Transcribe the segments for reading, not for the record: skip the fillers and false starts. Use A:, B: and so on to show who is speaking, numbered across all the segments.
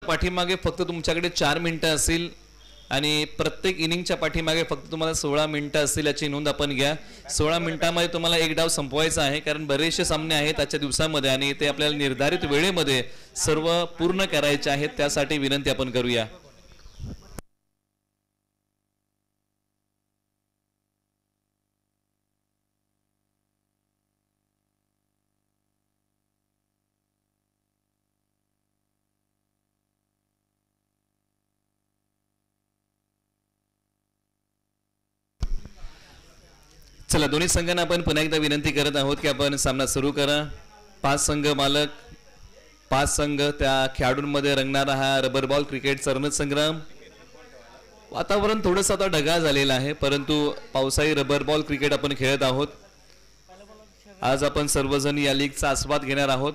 A: पाठीमागे फक्त तुमच्याकडे 4 मिनिटं असतील आणि प्रत्येक इनिंगच्या पाठीमागे फक्त तुम्हाला 16 मिनिटं असतील याची नोंद आपण घ्या। 16 मिनिटांमध्ये तुम्हाला एक डाव संपवायचा आहे, कारण बरेचसे सामने आहेत आजच्या दिवसामध्ये आणि ते आपल्याला निर्धारित वेळेमध्ये सर्व पूर्ण करायचे आहेत। त्यासाठी विनंती आपण करूया। चला, दोन्ही संघांना आपण पुन्हा एकदा विनंती करत आहोत की आपण सामना सुरू करा। 5 संघ मालक, 5 संघ, त्या खेळाडूंमध्ये रंगणारा हा रबर बॉल क्रिकेटचा रणसंग्राम। वातावरण थोडंसं आता ढगाळ झालेलं आहे, परंतु पावसाळी रबर बॉल क्रिकेट आपण खेळत आहोत। आज आपण सर्वजण या लीगचा आस्वाद घेणार आहोत।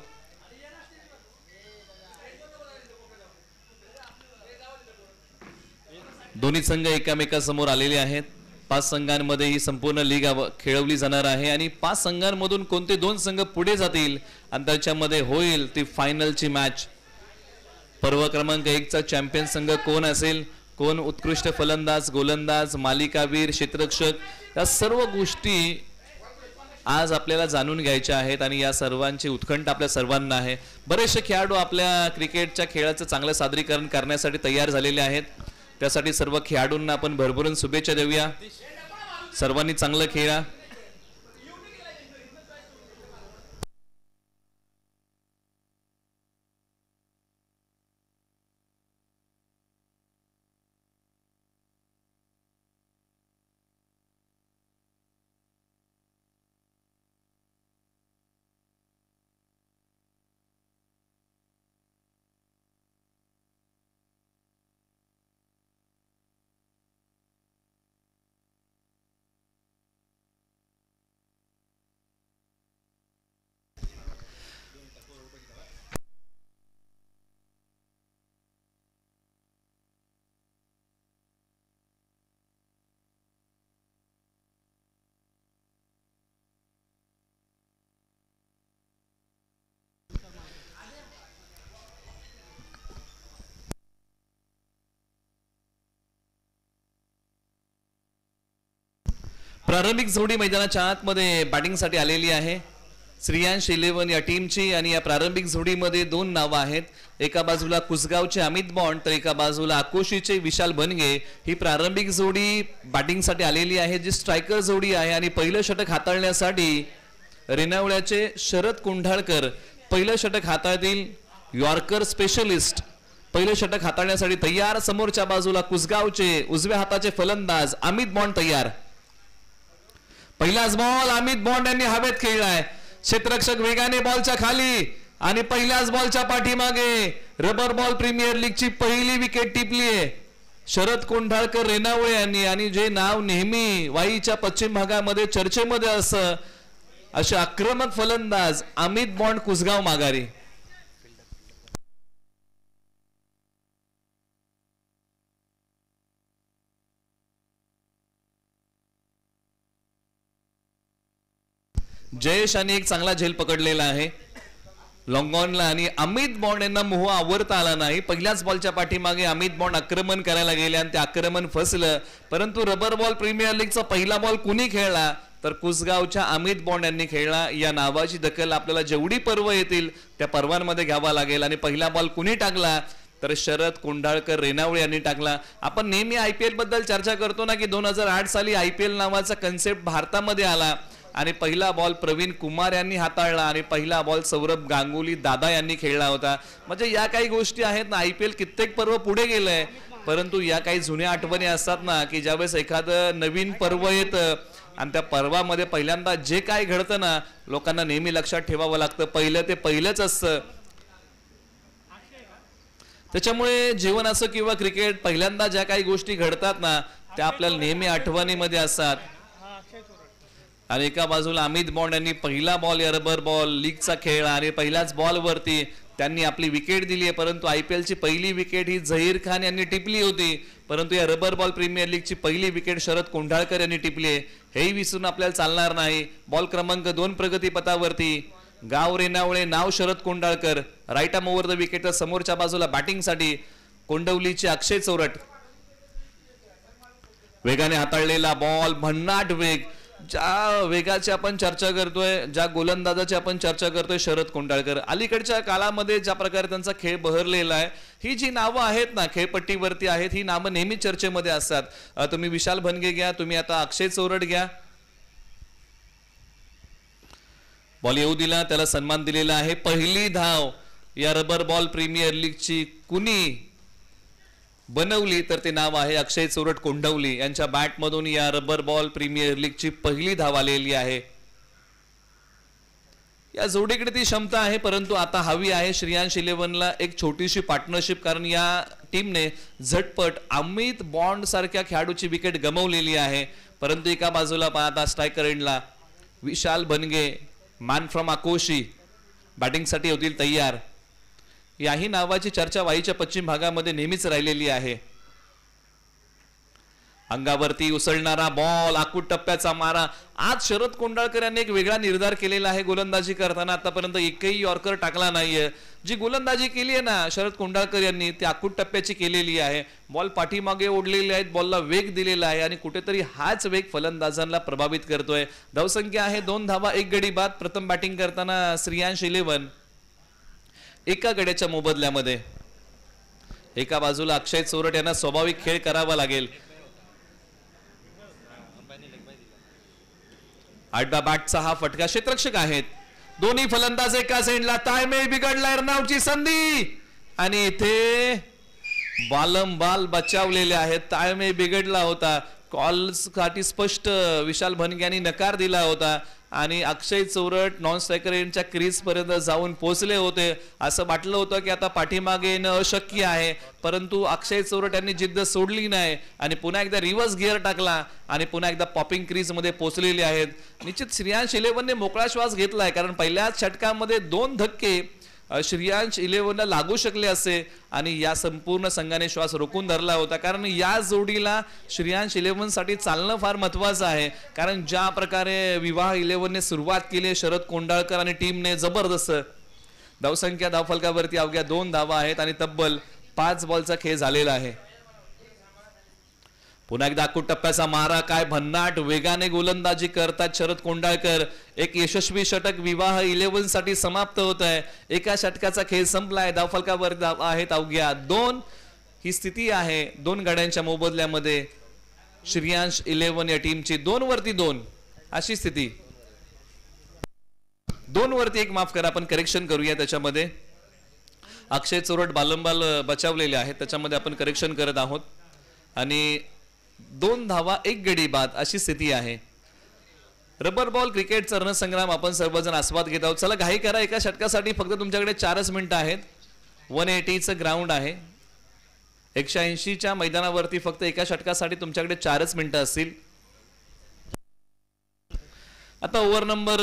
A: दोन्ही संघ एकमेकांसमोर आलेले आहेत। 5 संघांमध्ये ही संपूर्ण लीग खेळवली जाणार आहे आणि 5 संघांमधून कोणते 2 संघ पुढे जातील आणि त्याच्यामध्ये होईल ती फायनलची मॅच। पर्व क्रमांक 1 चा चॅम्पियन संघ कोण असेल, कोण उत्कृष्ट फलंदाज, गोलंदाज, मालिकावीर, क्षेत्ररक्षक, या सर्व गोष्टी आज आपल्याला जाणून घ्यायच्या आहेत आणि या सर्वांची उत्कंठा आपल्या सर्वांना आहे। बरेचसे खेळाडू आपल्या क्रिकेटच्या खेळाचं चांगलं सादरीकरण करण्यासाठी तयार झालेले आहेत। त्यासाठी सर्व खेळाडूंना आपण भरभरून शुभेच्छा देऊया। सर्वांनी चांगलं खेळा। प्रारंभिक जोडी मैदानाच्या आतमध्ये बॅटिंगसाठी आलेली आहे। श्रेयांश 11 या टीमची आणि या प्रारंभिक जोडीमध्ये 2 नावं आहेत। एका बाजूला कुसगावचे अमित बॉन्ड तर एका बाजूला आकोशीचे विशाल बनगे। ही प्रारंभिक जोडी बॅटिंगसाठी आलेली आहे, जी स्ट्रायकर जोडी आहे आणि पहिलं षटक हाताळण्यासाठी रेणावळ्याचे शरद कोंढाळकर पहिलं षटक हाताळतील। यॉर्कर स्पेशलिस्ट पहिलं षटक हाताळण्यासाठी तयार। समोरच्या बाजूला कुसगावचे उजव्या हाताचे फलंदाज अमित बॉन्ड तयार। पहिलाच बॉल अमित बॉन्ड यांनी हवेत खेळलाय। क्षेत्ररक्षक वेगाने बॉलच्या खाली आणि पहिल्याच बॉलच्या पाठीमागे रबर बॉल प्रीमियर लीगची पहिली विकेट टिपलीये शरद कोंढाळकर रेणावळे यांनी। आणि जे नाव नेहमी वाईच्या पश्चिम भागामध्ये चर्चेमध्ये असं, असे आक्रमक फलंदाज अमित बॉन्ड कुसगाव माघारी। जयेश यांनी एक चांगला झेल पकडलेला आहे लॉंग ऑनला आणि अमित बॉन्ड यांना मोह आवरता आला नाही। पहिल्याच बॉलच्या पाठीमागे अमित बॉन्ड आक्रमण करायला गेले आणि ते आक्रमण फसलं, परंतु रबर बॉल प्रीमियर लीगचा पहिला बॉल कुणी खेळला तर कुसगावच्या अमित बॉन्ड यांनी खेळला। या नावाची दखल आपल्याला जेवढी पर्व येतील त्या पर्वांमध्ये घ्यावा लागेल। आणि पहिला बॉल कुणी टाकला तर शरद कोंढाळकर रेणावळे यांनी टाकला। आपण नेहमी IPL बद्दल चर्चा करतो ना की 2008 साली IPL नावाचा कन्सेप्ट भारतामध्ये आला आणि पहिला बॉल प्रवीण कुमार यांनी हाताळला आणि पहिला बॉल सौरभ गांगुली दादा यांनी खेळला होता। म्हणजे या काही गोष्टी आहेत ना, IPL कित्येक पर्व पुढे गेलंय, परंतु या काही जुन्या आठवणी असतात ना की ज्यावेळेस एखादं नवीन पर्व येतं आणि त्या पर्वामध्ये पहिल्यांदा जे काय घडतं ना, लोकांना नेहमी लक्षात ठेवावं लागतं। पहिलं ते पहिलंच असतं। त्याच्यामुळे जीवन असो किंवा क्रिकेट, पहिल्यांदा ज्या काही गोष्टी घडतात ना त्या आपल्याला नेहमी आठवणीमध्ये असतात। आणि एका बाजूला अमित बॉन्ड यांनी पहिला बॉल या रबर बॉल लीगचा खेळ आणि पहिल्याच बॉल वरती त्यांनी आपली विकेट दिली आहे, परंतु IPL ची पहिली विकेट ही झहीर खान यांनी टिपली होती, परंतु या रबर बॉल प्रीमियर लीगची पहिली विकेट शरद कोंढाळकर यांनी टिपली आहे। हेही विसरून आपल्याला चालणार नाही। बॉल क्रमांक 2 प्रगतीपथावरती गाव रेणावळे नाव Sharad Kondhalkar right arm over the wicket. समोरच्या बाजूला बॅटिंगसाठी कोंडवलीचे अक्षय चोरट. वेगाने हाताळलेला बॉल, भन्नाट वेग. ज्या वेगाची आपण चर्चा करतोय, ज्या गोलंदाजाची आपण चर्चा करतोय शरद कोंडाळकर, अलीकडच्या काळामध्ये ज्या प्रकारे त्यांचा खेळ बहरलेला आहे, ही जी नावं आहेत ना खेळपट्टीवरती आहेत, ही नावं नेहमी चर्चेमध्ये असतात. तुम्ही विशाल भनगे घ्या, तुम्ही आता अक्षय चोरट घ्या. बॉल येऊ दिला, त्याला सन्मान दिलेला आहे. पहिली धाव या रबर बॉल प्रीमियर लीगची कुणी बनवली तर ते नाव आहे अक्षय चोरट कोंडवली यांच्या बॅटमधून या रबर बॉल प्रीमियर लीगची पहिली धाव आलेली आहे. या जोडीकडे ती क्षमता आहे, परंतु आता हवी आहे श्रेयांश 11ला एक छोटीशी पार्टनरशिप, कारण या टीमने झटपट अमित बॉन्ड सारख्या खेळाडूची विकेट गमावलेली आहे. परंतु एका बाजूला पाहता स्ट्रायकर एंडला विशाल भनगे, मॅन फ्रॉम आकोशी, बॅटिंगसाठी होतील तयार. याही नावाची चर्चा वाईच्या पश्चिम भागामध्ये नेहमीच राहिलेली आहे. अंगावरती उसळणारा बॉल, आकूट टप्प्याचा मारा. आज शरद कोंडाळकर यांनी एक वेगळा निर्धार केलेला आहे गोलंदाजी करताना. आतापर्यंत एकही यॉर्कर टाकला नाहीये. जी गोलंदाजी केली आहे ना शरद कोंडाळकर यांनी, ती आकूट टप्प्याची केलेली आहे. बॉल पाठीमागे ओढलेले आहेत, बॉलला वेग दिलेला आहे आणि कुठेतरी हाच वेग फलंदाजांना प्रभावित करतोय. धावसंख्या आहे 2 धावा 1 गडी बाद. प्रथम बॅटिंग करताना श्रेयांश 11 एका गड्याच्या मोबदल्यामध्ये. एका बाजूला अक्षय चोरट यांना स्वाभाविक खेळ करावा लागेल. आडव्या बॅटचा हा फटका. क्षेत्ररक्षक आहेत दोन्ही फलंदाज एकाच एंडला. ताळमेळ बिघडला, एर्नावची संधी आणि इथे बालंबाल बचावलेले आहेत. ताळमेळ बिघडला होता. कॉल्ससाठी स्पष्ट विशाल भनगे यांनी नकार दिला होता आणि अक्षय चोरट नॉन स्ट्रायकर यांच्या क्रीज पर्यंत जाऊन पोहोचले होते. असं वाटलं होतं की आता पाठीमागे येणं अशक्य आहे, परंतु अक्षय चोरट यांनी जिद्द सोडली नाही आणि पुन्हा एकदा रिव्हर्स गिअर टाकला आणि पुन्हा एकदा पॉपिंग क्रीज मध्ये पोहोचलेले आहेत. निश्चित श्रेयांश 11ने मोकळा श्वास घेतलाय, कारण पहिल्याच षटकामध्ये 2 धक्के श्रेयांश 11ला लागू शकले असे आणि या संपूर्ण संघाने श्वास रोखून धरला होता. कारण या जोडीला श्रेयांश 11 साठी चालणं फार महत्वाचं आहे, कारण ज्या प्रकारे विवाह 11ने सुरुवात केली शरद कोंडाळकर आणि टीमने, जबरदस्त. धावसंख्या धावफलकावरती अवघ्या 2 धावा आहेत आणि तब्बल 5 बॉलचा खेळ झालेला आहे. पुन्हा एकदा आकूट टप्प्याचा मारा. काय भन्नाट वेगाने गोलंदाजी करतात शरद कोंडाळकर. एक यशस्वी षटक विवाह 11 साठी समाप्त होत आहे. एका षटकाचा खेळ संपलाय. धावफलकावर आहेत अवघ्या 2. ही स्थिती आहे 2 गड्यांच्या मोबदल्यामध्ये. श्रेयांश 11 या टीमची 2 वरती 2 अशी स्थिती. 2 वरती 1 माफ करा, आपण करेक्शन करूया. त्याच्यामध्ये अक्षय चोरट बालंबाल बचावलेले आहेत, त्याच्यामध्ये आपण करेक्शन करत आहोत आणि 2 धावा 1 गडी बाद अशी स्थिती आहे. रबर बॉल क्रिकेटचा रणसंग्राम आपण सर्वजण आस्वाद घेत आहोत. चला घाई करा, एका षटकासाठी फक्त तुमच्याकडे 4च मिनिटं आहेत. 180चं ग्राउंड आहे. 180च्या मैदानावरती फक्त एका षटकासाठी तुमच्याकडे 4च मिनिटं असतील. आता ओव्हर नंबर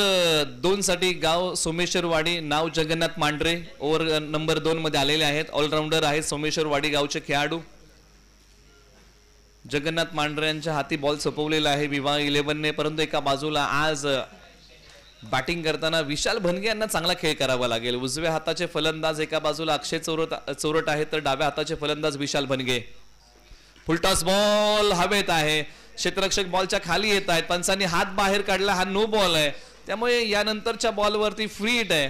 A: 2 साठी गाव सोमेश्वरवाडी, नाव जगन्नाथ मांढरे ओव्हर नंबर 2 मध्ये आलेले आहेत. ऑलराऊंडर आहेत सोमेश्वरवाडी गावचे खेळाडू. जगन्नाथ मांढरे यांच्या हाती बॉल सोपवलेला आहे विवाह 11ने, परंतु एका बाजूला आज बॅटिंग करताना विशाल भनगे यांना चांगला खेळ करावा लागेल. उजव्या हाताचे फलंदाज एका बाजूला अक्षय चोरट आहेत, तर डाव्या हाताचे फलंदाज विशाल भनगे. फुलटॉस बॉल हवेत आहे. क्षेत्ररक्षक बॉलच्या खाली येत आहेत. पंचांनी हात बाहेर काढला, हा नो बॉल आहे, त्यामुळे यानंतरच्या बॉलवरती फ्री हिट आहे.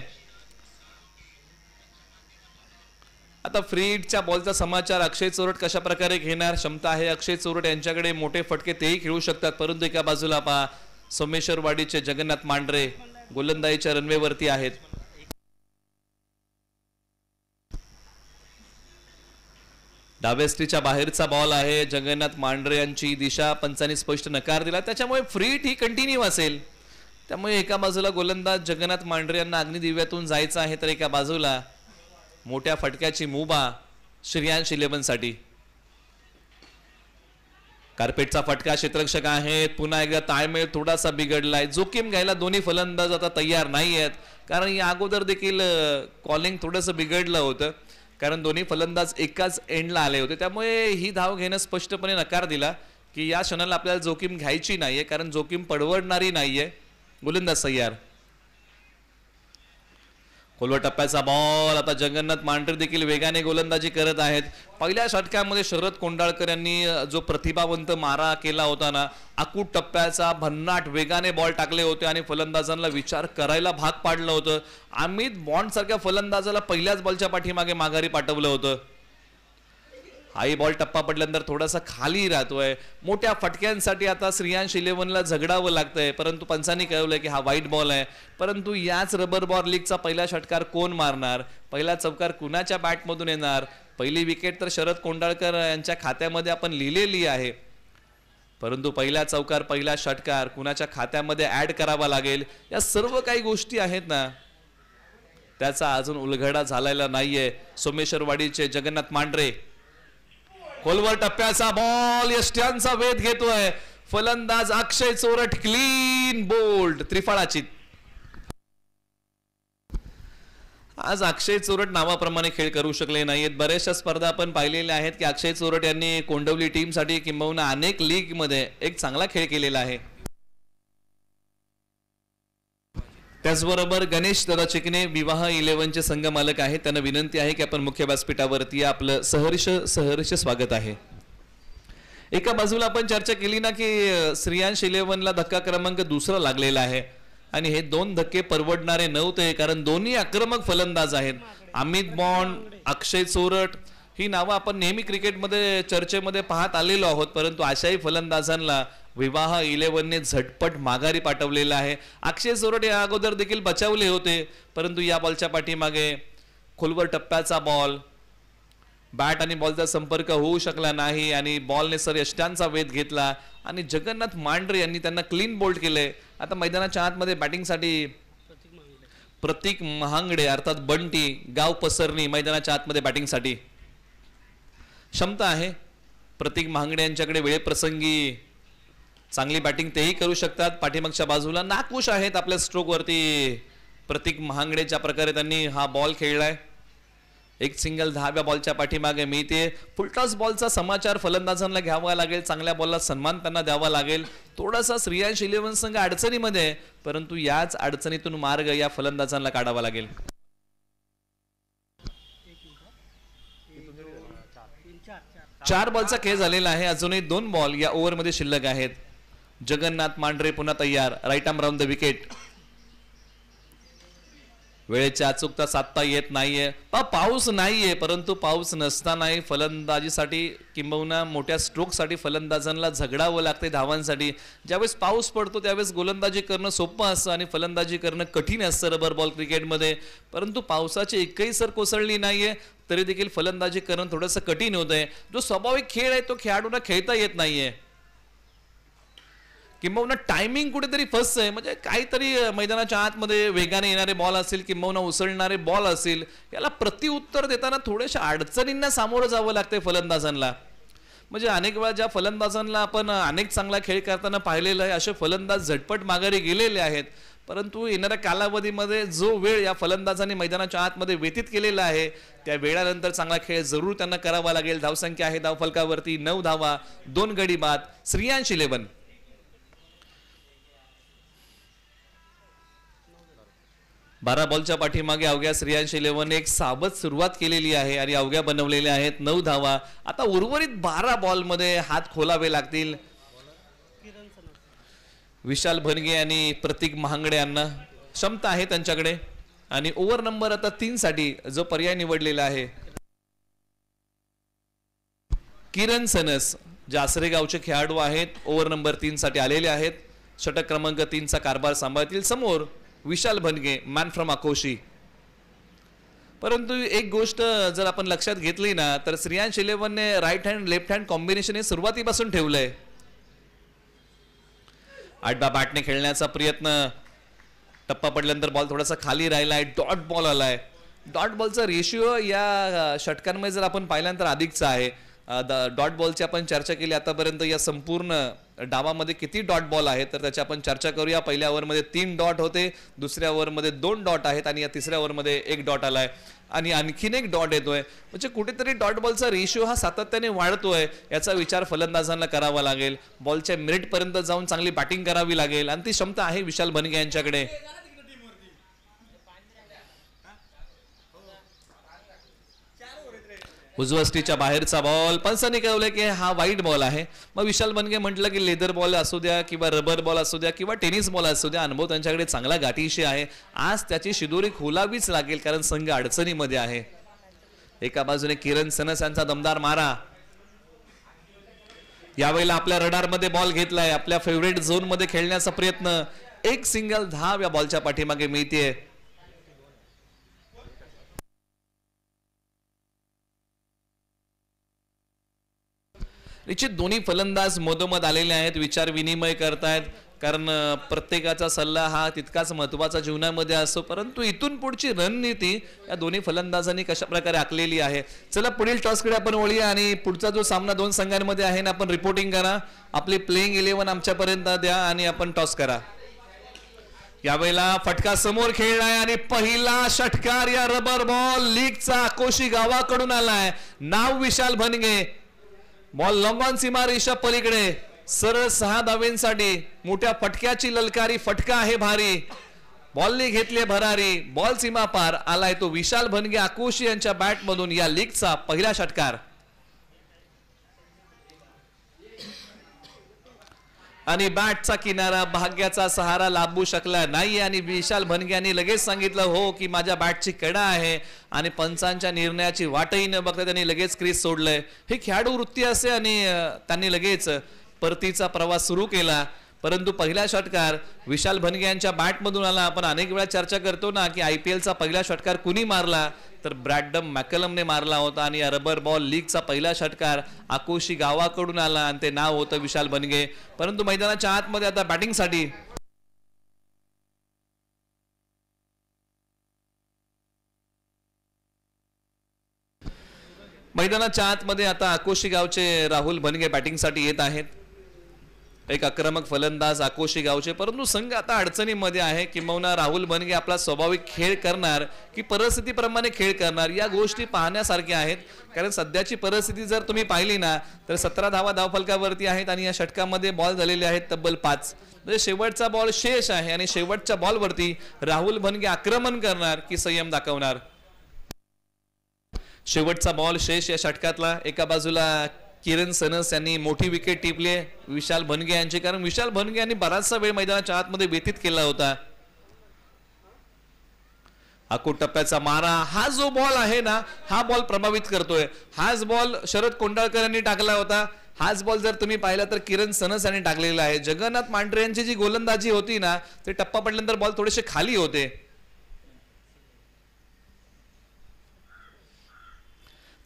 A: आता फ्री हिटच्या बॉलचा समाचार अक्षय चोरट कशा प्रकारे घेणार. क्षमता आहे अक्षय चोरट यांच्याकडे, मोठे फटके तेही खेळू शकतात. परंतु एका बाजूला पहा सोमेश्वरवाडीचे जगन्नाथ मांढरे गोलंदाजीच्या रनवेवरती आहेत. डाव्यास्टीच्या बाहेरचा बॉल आहे. जगन्नाथ मांढरे यांची दिशा पंचांनी स्पष्ट नकार दिला, त्याच्यामुळे फ्री हिट ही कंटिन्यू असेल. त्यामुळे एका बाजूला गोलंदाज जगन्नाथ मांढरे यांना अग्निदिव्यातून जायचं आहे, तर एका बाजूला मोठ्या फटक्याची मुभा श्रेयांश 11 साठी. कार्पेटचा फटका. क्षेत्ररक्षक आहेत. पुन्हा एकदा ताळमेळ थोडासा बिघडलाय. जोखीम घ्यायला दोन्ही फलंदाज आता तयार नाही आहेत, कारण या अगोदर देखील कॉलिंग थोडंसं बिघडलं होतं, कारण दोन्ही फलंदाज एकाच एंडला आले होते. त्यामुळे ही धाव घेणं स्पष्टपणे नकार दिला की या क्षणाला आपल्याला जोखीम घ्यायची नाहीये, कारण जोखीम परवडणारी नाहीये. गोलंदाज तयार. खोलवर टप्प्याचा बॉल. आता जगन्नाथ मांढरे देखील वेगाने गोलंदाजी करत आहेत. पहिल्या षटकामध्ये शरद कोंडाळकर यांनी जो प्रतिभावंत मारा केला होता ना, अकूट टप्प्याचा भन्नाट वेगाने बॉल टाकले होते आणि फलंदाजांना विचार करायला भाग पाडलं होतं. अमित बॉन्ड सारख्या फलंदाजाला पहिल्याच बॉलच्या पाठीमागे माघारी पाठवलं होतं. हाई बॉल टप्पा पडल्यानंतर थोडासा खाली राहतोय. मोठ्या फटक्यांसाठी आता श्रेयांश इलेव्हनला झगडावं लागतंय, परंतु पंचांनी कळवलंय की हा वाईट बॉल आहे. परंतु याच रबर बॉल लीगचा पहिला षटकार कोण मारणार, पहिला चौकार कुणाच्या बॅटमधून येणार. पहिली विकेट तर शरद कोंडाळकर यांच्या खात्यामध्ये आपण लिहिलेली आहे, परंतु पहिला चौकार पहिला षटकार कुणाच्या खात्यामध्ये ऍड करावा लागेल. या सर्व काही गोष्टी आहेत ना, त्याचा अजून उलगडा झालेला नाहीये. सोमेश्वरवाडीचे जगन्नाथ मांढरे खोलवर टप्प्याचा बॉल यष्ट्यांचा वेध घेतोय. फलंदाज अक्षय चोरट क्लीन बोल्ड त्रिफळाची. आज अक्षय चोरट नावाप्रमाणे खेळ करू शकले नाहीत. बऱ्याचशा स्पर्धा आपण पाहिलेल्या आहेत की अक्षय चोरट यांनी कोंडवली टीमसाठी किंबहुना अनेक लीग मध्ये एक चांगला खेळ केलेला आहे. त्याचबरोबर गणेश दादा चिकणे विवाह 11चे संघ मालक आहेत. त्यांना विनंती आहे की आपण मुख्य व्यासपीठावरती आपलं सहर्ष स्वागत आहे. एका बाजूला आपण चर्चा केली ना की श्रेयांश 11ला धक्का क्रमांक दुसरा लागलेला आहे आणि हे दोन धक्के परवडणारे नव्हते, कारण दोन्ही आक्रमक फलंदाज आहेत. अमित बॉन्ड, अक्षय चोरट ही नावं आपण नेहमी क्रिकेटमध्ये चर्चेमध्ये पाहत आलेलो आहोत, परंतु अशाही फलंदाजांना विवाह 11ने झटपट माघारी पाठवलेला आहे. अक्षय चोरट या अगोदर देखील बचावले होते, परंतु या बॉलच्या पाठीमागे खोलवर टप्प्याचा बॉल, बॅट आणि बॉलचा संपर्क होऊ शकला नाही आणि बॉलने सर यष्ट्यांचा वेध घेतला आणि जगन्नाथ मांढरे यांनी त्यांना क्लीन बोल्ड केले. आता मैदानाच्या आतमध्ये बॅटिंगसाठी प्रतीक महांगडे अर्थात बंटी गाव पसरणी मैदानाच्या आतमध्ये बॅटिंगसाठी क्षमता आहे. प्रतीक महांगडे यांच्याकडे वेळेप्रसंगी चांगली बॅटिंग तेही करू शकतात. पाठीमागच्या बाजूला नाखुश आहेत आपल्या स्ट्रोक वरती प्रतीक महांगडे, ज्या प्रकारे त्यांनी हा बॉल खेळलाय. एक सिंगल 10व्या बॉलच्या पाठीमागे मिळते. फुलटॉस बॉलचा समाचार फलंदाजांना घ्यावा लागेल, चांगल्या बॉलला सन्मान त्यांना द्यावा लागेल. थोडासा श्रेयांश 11 संघ अडचणीमध्ये आहे, परंतु याच अडचणीतून मार्ग या फलंदाजांना काढावा लागेल. चार बॉलचा खेळ झालेला आहे. अजूनही 2 बॉल या ओव्हरमध्ये शिल्लक आहेत. जगन्नाथ मांढरे पुन्हा तयार. Right arm round the wicket. वेळेची अचूकता साधता येत नाहीये. पाऊस नाहीये, परंतु पाऊस नसतानाही फलंदाजीसाठी किंबहुना मोठ्या स्ट्रोकसाठी फलंदाजांना झगडावं लागते धावांसाठी. ज्यावेळेस पाऊस पडतो त्यावेळेस गोलंदाजी करणं सोपं असतं आणि फलंदाजी करणं कठीण असतं रबर बॉल क्रिकेटमध्ये. परंतु पावसाची एकही सर कोसळली नाहीये, तरी देखील फलंदाजी करणं थोडंसं कठीण होत आहे. जो स्वाभाविक खेळ आहे तो खेळाडूंना खेळता येत नाहीये, किंबहुना टायमिंग कुठेतरी फसतंय. म्हणजे काहीतरी मैदानाच्या आतमध्ये वेगाने येणारे बॉल असतील किंबहुना उसळणारे बॉल असतील, याला प्रत्युत्तर देताना थोड्याशा अडचणींना सामोरं जावं लागतंय फलंदाजांना. म्हणजे अनेक वेळा ज्या फलंदाजांना आपण अनेक चांगला खेळ करताना पाहिलेला आहे, असे फलंदाज झटपट माघारी गेलेले आहेत. परंतु येणाऱ्या कालावधीमध्ये जो वेळ या फलंदाजांनी मैदानाच्या आतमध्ये व्यतीत केलेला आहे, त्या वेळानंतर चांगला खेळ जरूर त्यांना करावा लागेल. धावसंख्या आहे धावफलकावरती 9 धावा, 2 गडी बाद. श्रेयांश 11 12 बॉलच्या पाठीमागे अवघ्या श्रेयांश 11 एक सावध सुरुवात केलेली आहे आणि अवघ्या बनवलेल्या आहेत 9 धावा. आता उर्वरित 12 बॉलमध्ये हात खोलावे लागतील. विशाल भनगे आणि प्रतीक महांगडे यांना क्षमता आहे त्यांच्याकडे. आणि ओव्हर नंबर आता 3 साठी जो पर्याय निवडलेला आहे, किरण सनस जे आसरे गावचे खेळाडू आहेत, ओव्हर नंबर 3 साठी आलेले आहेत. षटक क्रमांक 3 चा कारभार सांभाळतील. समोर विशाल भनगे, मॅन फ्रॉम अकोशी. परंतु एक गोष्ट जर आपण लक्षात घेतली ना, तर श्रेयांश 11 ने right hand left hand combination हे सुरुवातीपासून ठेवलंय. आडबा बॅटने खेळण्याचा प्रयत्न, टप्पा पडल्यानंतर बॉल थोडासा खाली राहिलाय, डॉट बॉल आलाय. डॉट बॉलचा रेशिओ या षटकांमध्ये जर आपण पाहिल्यानंतर अधिकचा आहे. डॉट बॉलची आपण चर्चा केली आतापर्यंत. या संपूर्ण डावामध्ये किती डॉट बॉल आहेत तर त्याची आपण चर्चा करूया. पहिल्या ओव्हरमध्ये 3 डॉट होते, दुसऱ्या ओव्हरमध्ये 2 डॉट आहेत आणि या तिसऱ्या ओव्हरमध्ये 1 डॉट आलाय आणि आणखीन 1 डॉट येतोय. म्हणजे कुठेतरी डॉट बॉलचा रेशिओ हा सातत्याने वाढतोय. याचा विचार फलंदाजांना करावा लागेल. बॉलच्या मिनिट पर्यंत जाऊन चांगली बॅटिंग करावी लागेल आणि ती क्षमता आहे विशाल भनगे यांच्याकडे. उजवस्टीच्या बाहेरचा बॉल पंचांनी कळवलंय की हा वाईट बॉल आहे. मग विशाल बनगे म्हटलं की लेदर बॉल असू द्या किंवा रबर बॉल असू द्या किंवा टेनिस बॉल असू द्या, अनुभव त्यांच्याकडे चांगला गाठीशी आहे. आज त्याची शिदोरी खोलावीच लागेल कारण संघ अडचणीमध्ये आहे. एका बाजूने किरण सनस यांचा दमदार मारा, यावेळेला आपल्या रडारमध्ये बॉल घेतलाय, आपल्या फेवरेट झोन मध्ये खेळण्याचा प्रयत्न. एक सिंगल धाव या बॉलच्या पाठीमागे मिळते. निश्चित दोन्ही फलंदाज मधोमध आलेले आहेत, विचार विनिमय करतायत कारण प्रत्येकाचा सल्ला हा तितकाच महत्वाचा जीवनामध्ये असतो. परंतु इथून पुढची रणनीती या दोन्ही फलंदाजांनी कशा प्रकारे आखलेली आहे. चला पुढील टॉसकडे आपण वळूया आणि पुढचा जो सामना दोन संघांमध्ये आहे ना, आपण रिपोर्टिंग करा, आपली प्लेइंग 11 आमच्यापर्यंत द्या आणि आपण टॉस करा. यावेळेला फटका समोर खेळलाय आणि पहिला षटकार या रबर बॉल लीगचा आकोशी गावाकडून आलाय. नाव विशाल भनगे, बॉल लॉंग ऑन सीमारेषा पलीकडे सरळ 6 धावेंसाठी मोठ्या फटक्याची ललकारी. फटका आहे भारी, बॉलने घेतले भरारी, बॉल सीमा पार आलाय तो विशाल भनगे आकोशी यांच्या बॅट मधून. या लीगचा पहिला षटकार आणि बॅटचा किनारा भाग्याचा सहारा लाभू शकला नाही आणि विशाल भनगे यांनी लगेच सांगितलं हो की माझ्या बॅटची कडा आहे आणि पंचांच्या निर्णयाची वाटही न बघता त्यांनी लगेच क्रीज सोडलंय. हे खेळाडू वृत्ती असे आणि त्यांनी लगेच परतीचा प्रवास सुरू केला. परंतु पहिला षटकार विशाल भनगे यांच्या बॅटमधून आला. आपण अनेक वेळा चर्चा करतो ना की IPLचा पहिला षटकार कुणी मारला, तर ब्रॅडम मॅकलमने मारला होता आणि रबर बॉल लीगचा पहिला षटकार आकोशी गावाकडून आला आणि ते नाव होतं विशाल भनगे. परंतु मैदानाच्या आतमध्ये आता बॅटिंगसाठी मैदानाच्या आतमध्ये आता आकोशी गावचे राहुल भनगे बॅटिंगसाठी येत आहेत. एक आक्रमक फलंदाज आकोशी गावचे. परंतु संघ आता अडचणीमध्ये आहे. किंबहुना राहुल भनगे आपला स्वाभाविक खेळ करणार की परिस्थितीप्रमाणे खेळ करणार, या गोष्टी पाहण्यासारख्या आहेत. कारण सध्याची परिस्थिती जर तुम्ही पाहिली ना तर 17 धावा धावफलकावरती आहेत आणि या षटकामध्ये बॉल झालेले आहेत तब्बल 5. म्हणजे शेवटचा बॉल शेष आहे आणि शेवटच्या बॉलवरती राहुल भनगे आक्रमण करणार की संयम दाखवणार. शेवटचा बॉल शेष या षटकातला. एका बाजूला किरण सनस यांनी मोठी विकेट टिपली विशाल भनगे यांची, कारण विशाल भनगे यांनी बराचसा वेळ मैदानाच्या आतमध्ये व्यतीत केला होता. आखूड टप्प्याचा मारा, हा जो बॉल आहे ना हा बॉल प्रभावित करतोय. हाच बॉल शरद कोंडाळकर यांनी टाकला होता. हाच बॉल जर तुम्ही पाहिला तर किरण सनस यांनी टाकलेला आहे. जगन्नाथ मांढरे यांची जी गोलंदाजी होती ना ते टप्पा पडल्यानंतर बॉल थोडेसे खाली होते.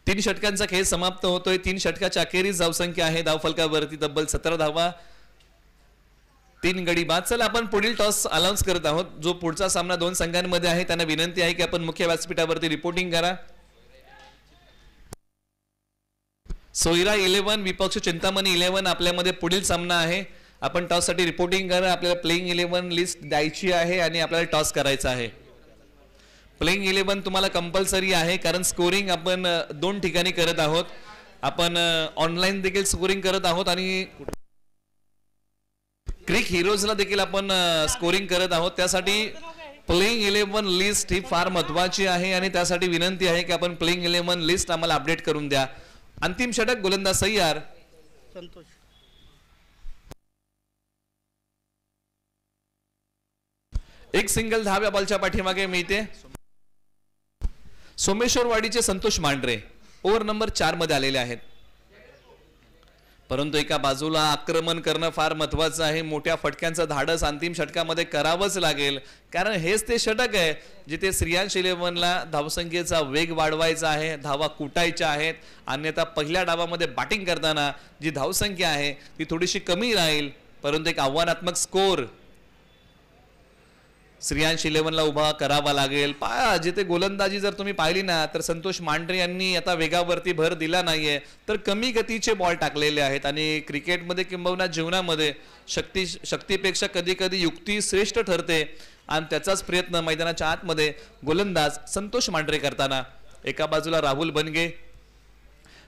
A: तीन षटकांचा खेळ समाप्त होतोय. 3 षटकाच्या अखेरीस धावसंख्या आहे धावफलकावरती तब्बल 17 धावा, 3 गडी बाद. चला आपण पुढील टॉस अनाउन्स करत आहोत. जो पुढचा सामना दोन संघांमध्ये आहे त्यांना विनंती आहे की आपण मुख्य व्यासपीठावरती रिपोर्टिंग करा. सोयरा 11 विपक्ष चिंतामणी 11 आपल्यामध्ये पुढील सामना आहे. आपण टॉस साठी रिपोर्टिंग करा. आपल्याला प्लेइंग 11 लिस्ट द्यायची आहे आणि आपल्याला टॉस करायचा आहे. प्लेइंग 11 तुम्हाला कंपल्सरी आहे कारण स्कोरिंग आपण 2 ठिकाणी करत आहोत. आपण ऑनलाईन देखील स्कोरिंग करत आहोत आणि क्रिक हिरोजला देखील आपण स्कोरिंग करत आहोत. त्यासाठी प्लेइंग 11 लिस्ट ही फार महत्वाची आहे आणि त्यासाठी विनंती आहे की आपण प्लेइंग 11 लिस्ट आम्हाला अपडेट करून द्या. अंतिम षटक गोलंदाज सय्यार संतोष. एक सिंगल धाव या बॉलच्या पाठीमागे मिळते. सोमेश्वरवाडीचे संतोष मांढरे ओव्हर नंबर 4 मध्ये आलेले आहेत. परंतु एका बाजूला आक्रमण करणं फार महत्वाचं आहे. मोठ्या फटक्यांचं धाडस अंतिम षटकामध्ये करावंच लागेल कारण हेच ते षटक आहे जिथे श्रेयांश 11ला धावसंख्येचा वेग वाढवायचा आहे, धावा कुटायच्या आहेत. अन्यथा पहिल्या डावामध्ये बॅटिंग करताना जी धावसंख्या आहे ती थोडीशी कमी राहील. परंतु एक आव्हानात्मक स्कोर श्रेयांश 11ला उभा करावा लागेल. जिथे गोलंदाजी जर तुम्ही पाहिली ना तर संतोष मांढरे यांनी आता वेगावरती भर दिला नाहीये तर कमी गतीचे बॉल टाकलेले आहेत आणि क्रिकेटमध्ये किंबहुना जीवनामध्ये शक्तीपेक्षा कधी कधी युक्ती श्रेष्ठ ठरते आणि त्याचाच प्रयत्न मैदानाच्या आतमध्ये गोलंदाज संतोष मांढरे करताना. एका बाजूला राहुल भनगे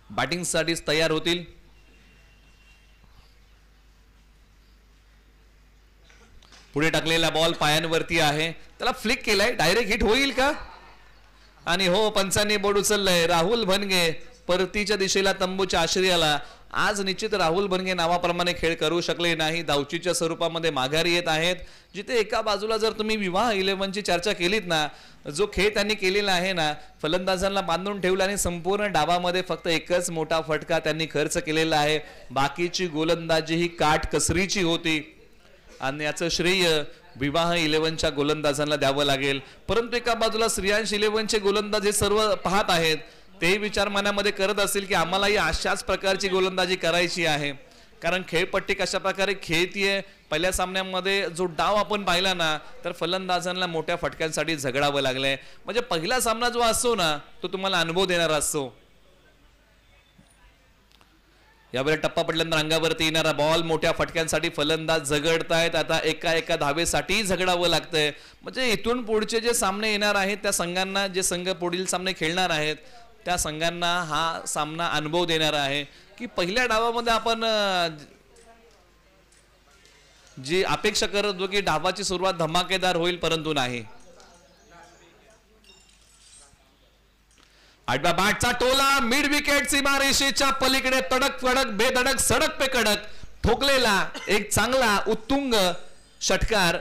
A: बॅटिंगसाठी तयार होतील. पुढे टाकलेला बॉल पायांवरती आहे, त्याला फ्लिक केलाय. डायरेक्ट हिट होईल का? आणि हो, पंचांनी बोर्ड उचललंय. राहुल भनगे परतीच्या दिशेला तंबूच्या आश्रयाला. आज निश्चित राहुल भनगे नावाप्रमाणे खेळ करू शकले नाही, धावचीच्या स्वरूपामध्ये माघारी येत आहेत. जिथे एका बाजूला जर तुम्ही विवाह 11ची चर्चा केलीत ना, जो खेळ त्यांनी केलेला आहे ना, फलंदाजांना बांधून ठेवला आणि संपूर्ण डावामध्ये फक्त एकच मोठा फटका त्यांनी खर्च केलेला आहे. बाकीची गोलंदाजी ही काटकसरीची होती आणि याचं श्रेय विवाह 11च्या गोलंदाजांना द्यावं लागेल. परंतु एका बाजूला श्रेयांश 11चे गोलंदाज हे सर्व पाहत आहेत, ते विचार मनामध्ये करत असतील की आम्हालाही अशाच प्रकारची गोलंदाजी करायची आहे. कारण खेळपट्टी कशा प्रकारे खेळतीये. पहिल्या सामन्यामध्ये जो डाव आपण पाहिला ना, तर फलंदाजांना मोठ्या फटक्यांसाठी झगडावं लागलंय. म्हणजे पहिला सामना जो असतो ना, तो तुम्हाला अनुभव देणारा असतो. यावेळी टप्पा पडल्यानंतर अंगावरती येणारा बॉल, मोठ्या फटक्यांसाठी फलंदाज झगडतायत. आता एका धावेसाठी झगडावं लागतंय. म्हणजे इथून पुढचे जे सामने येणार आहेत त्या संघांना, जे संघ पुढील सामने खेळणार आहेत त्या संघांना हा सामना अनुभव देणारा आहे की पहिल्या डावामध्ये आपण जी अपेक्षा करत होतो की डावाची सुरुवात धमाकेदार होईल, परंतु नाही. आठव्या बॅटचा टोला मिड विकेट सीमारेषेच्या पलीकडे तडक फडक बेधडक सडक पे कडक ठोकलेला एक चांगला उत्तुंग षटकार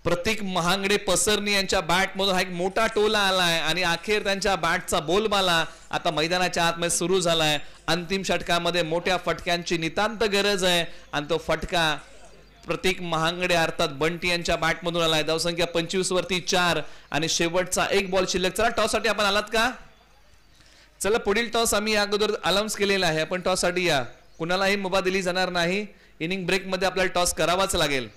A: प्रतीक महांगडे पसरणी यांच्या बॅट मधून हा एक मोठा टोला आलाय आणि अखेर त्यांच्या बॅटचा बोलबाला आता मैदानाच्या आतमध्ये सुरू झालाय. अंतिम षटकामध्ये मोठ्या फटक्यांची नितांत गरज आहे आणि तो फटका प्रतीक महांगडे अर्थात बंटी यांच्या बॅट मधून आलाय. धावसंख्या 25 वरती 4 आणि शेवटचा एक बॉल शिल्लक. चला टॉस साठी आपण आलात का? चला पुढील टॉस आम्ही अगोदर अनाउन्स केलेला आहे. आपण टॉस साठी या. कुणालाही मुभा दिली जाणार नाही. इनिंग ब्रेक मध्ये आपल्याला टॉस करावाच लागेल.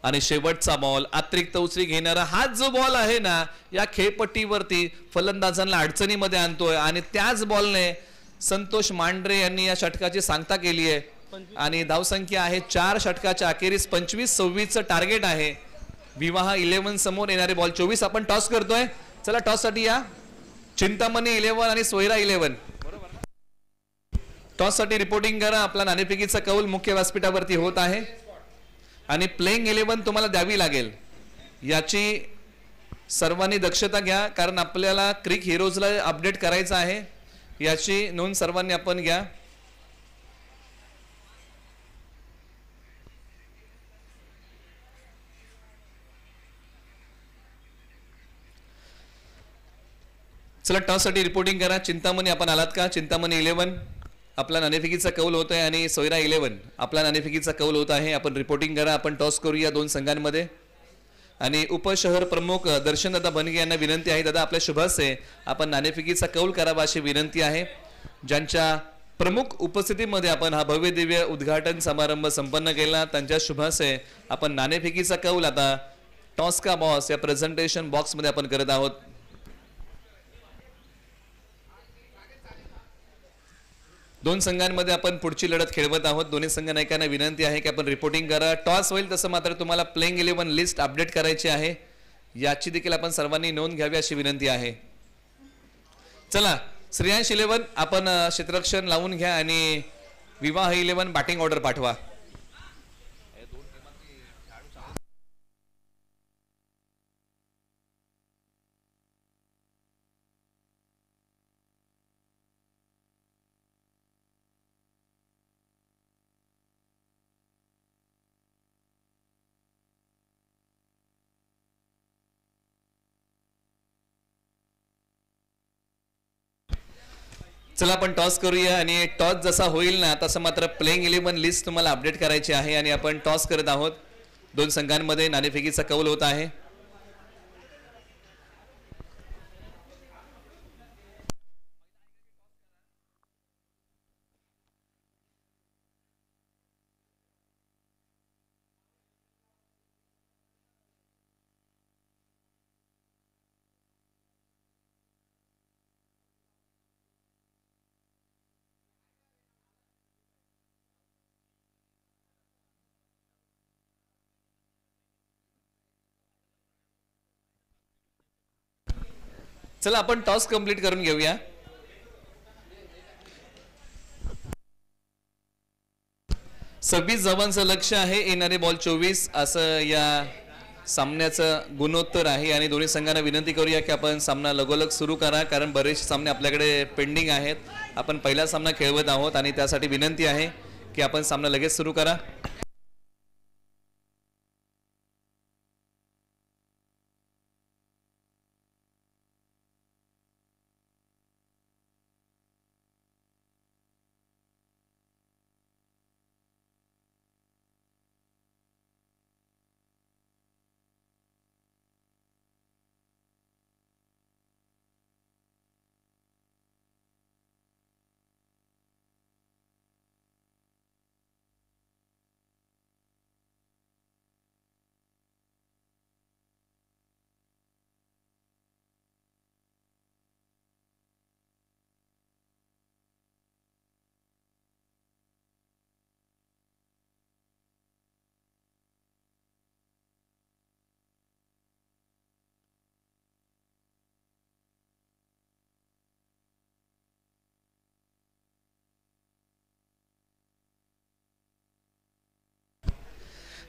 A: आणि शेवटचा बॉल अतिरिक्त उचली घेणारा हा जो बॉल आहे ना, या खेळपट्टीवरती फलंदाजांना अडचणीमध्ये आणतोय आणि त्याच बॉलने संतोष मांढरे यांनी या षटकाची सांगता केली आहे. आणि धावसंख्या आहे 4 षटकाच्या अखेरीस 25-26 टार्गेट आहे. विवाह 11 समोर येणारे बॉल 24. आपण टॉस करतोय. चला टॉस साठी या. चिंतामणी 11 आणि सोयरा 11. टॉस साठी रिपोर्टिंग करा. आपला नाणेफेकीचा कौल मुख्य व्यासपीठावरती होत आहे आणि प्लेइंग 11 तुम्हाला द्यावी लागेल. याची सर्वांनी दक्षता घ्या, कारण आपल्याला क्रिक हिरोजला अपडेट करायचं आहे. याची नोंद सर्वांनी आपण घ्या. चला टॉस साठी रिपोर्टिंग करा. चिंतामणी आपण आलात का? चिंतामणी 11 आपला नाणेफेकीचा कौल होत आहे आणि सोयरा 11 आपला नाणेफेकीचा कौल होत आहे. आपण रिपोर्टिंग करा. आपण टॉस करूया दोन संघांमध्ये. आणि उपशहर प्रमुख दर्शनदादा बनगे यांना विनंती आहे, दादा आपल्या शुभासे आपण नाणेफेकीचा कौल करावा अशी विनंती आहे. ज्यांच्या प्रमुख उपस्थितीमध्ये आपण हा भव्य दिव्य उद्घाटन समारंभ संपन्न केला, त्यांच्या शुभासे आपण नाणेफेकीचा कौल आता टॉस का बॉस या प्रेझेंटेशन बॉक्स मध्ये आपण करत आहोत. दोन संघांमध्ये आपण पुढची लढत खेळवत आहोत. दोन्ही संघ नायकांना विनंती आहे की आपण रिपोर्टिंग करा. टॉस होईल तसं मात्र तुम्हाला प्लेइंग 11 लिस्ट अपडेट करायची आहे. याची देखील आपण सर्वांनी नोंद घ्यावी अशी विनंती आहे. चला श्रेयांश 11 आपण क्षेत्ररक्षण लावून घ्या आणि विवाह 11 बॅटिंग ऑर्डर पाठवा. चला आपण टॉस करूया आणि टॉस जसा होईल ना तसं मात्र प्लेइंग 11 लिस्ट तुम्हाला अपडेट करायची आहे. आणि आपण टॉस करत आहोत. दोन संघांमध्ये नाणेफेकीचा कौल होत आहे. चला आपण टॉस कंप्लीट करून घेऊया. सव्वीस धावांचं लक्ष आहे. येणारे बॉल 24 असं या सामन्याचं गुणोत्तर आहे आणि दोन्ही संघांना विनंती करूया की आपण सामना लगोलग सुरू करा, कारण बरेचसे सामने आपल्याकडे पेंडिंग आहेत. आपण पहिला सामना खेळवत आहोत आणि त्यासाठी विनंती आहे की आपण सामना लगेच सुरू करा.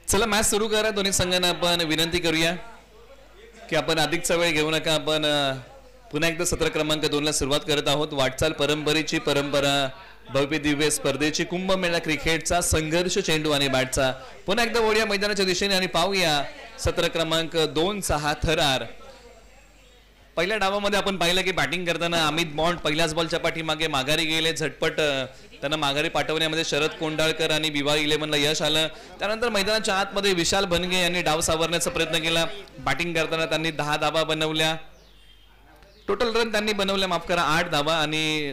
A: चला मॅच सुरू करा. दोन्ही संघांना आपण विनंती करूया की आपण अधिकचा वेळ घेऊ नका. आपण पुन्हा एकदा सत्र क्रमांक 2 ला सुरुवात करत आहोत. वाटचाल परंपरेची परंपरा, भव्य दिव्य स्पर्धेची, कुंभमेळा क्रिकेटचा संघर्ष, चेंडू आणि बॅटचा. पुन्हा एकदा वळूया मैदानाच्या दिशेने आणि पाहूया सत्र क्रमांक 2 चा हा थरार. पहिल्या डावामध्ये आपण पाहिलं की बॅटिंग करताना अमित बॉन्ड पहिल्याच बॉलच्या पाठीमागे माघारी गेले. झटपट त्यांना माघारी पाठवण्यामध्ये शरद कोंडाळकर आणि विवाह 11 ला यश आलं. त्यानंतर मैदानाच्या आतमध्ये विशाल बनगे यांनी डाव सावरण्याचा प्रयत्न केला. बॅटिंग करताना त्यांनी 10 धावा बनवल्या. टोटल रन त्यांनी बनवल्या, माफ करा, 8 धावा आणि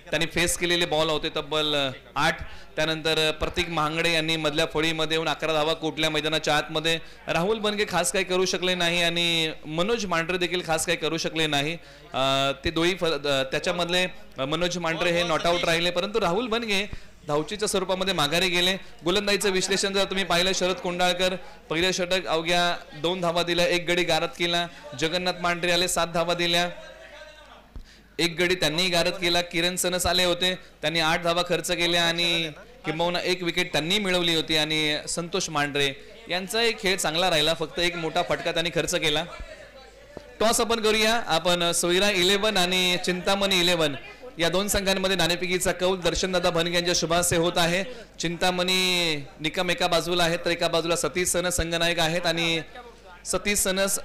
A: त्यांनी फेस केलेले बॉल होते तब्बल 8. त्यानंतर प्रतीक महांगडे यांनी मधल्या फळीमध्ये येऊन 11 धावा कोटल्या मैदानाच्या आतमध्ये. राहुल बनगे खास काही करू शकले नाही आणि मनोज मांढरे देखील खास काही करू शकले नाही. ते दोन्ही त्याच्यामधले मनोज मांढरे हे नॉट आउट राहिले, परंतु राहुल बनगे धावचीच्या स्वरूपामध्ये माघारी गेले. गोलंदाजीचं विश्लेषण जर तुम्ही पाहिलं, शरद कोंडाळकर पहिल्या षटक अवघ्या 2 धावा दिल्या, 1 गडी गारद केला. जगन्नाथ मांढरे आले, 7 धावा दिल्या, 1 गडी त्यांनी गारद केला. किरण सनस आले होते, त्यांनी 8 धावा खर्च केल्या आणि किंबहुना 1 विकेट त्यांनी मिळवली होती. आणि संतोष मांढरे यांचा एक खेळ चांगला राहिला, फक्त 1 मोठा फटका त्यांनी खर्च केला. टॉस आपण करूया. आपण सोयरा 11 आणि चिंतामणी 11 या 2 संघांमध्ये नाणेफेकीचा कौल दर्शनदादा भनगे यांच्या शुभास्ते होत आहे. चिंतामणी निकम एका बाजूला आहेत, तर एका बाजूला सतीश सनस संघनायक आहेत आणि सतीश सनस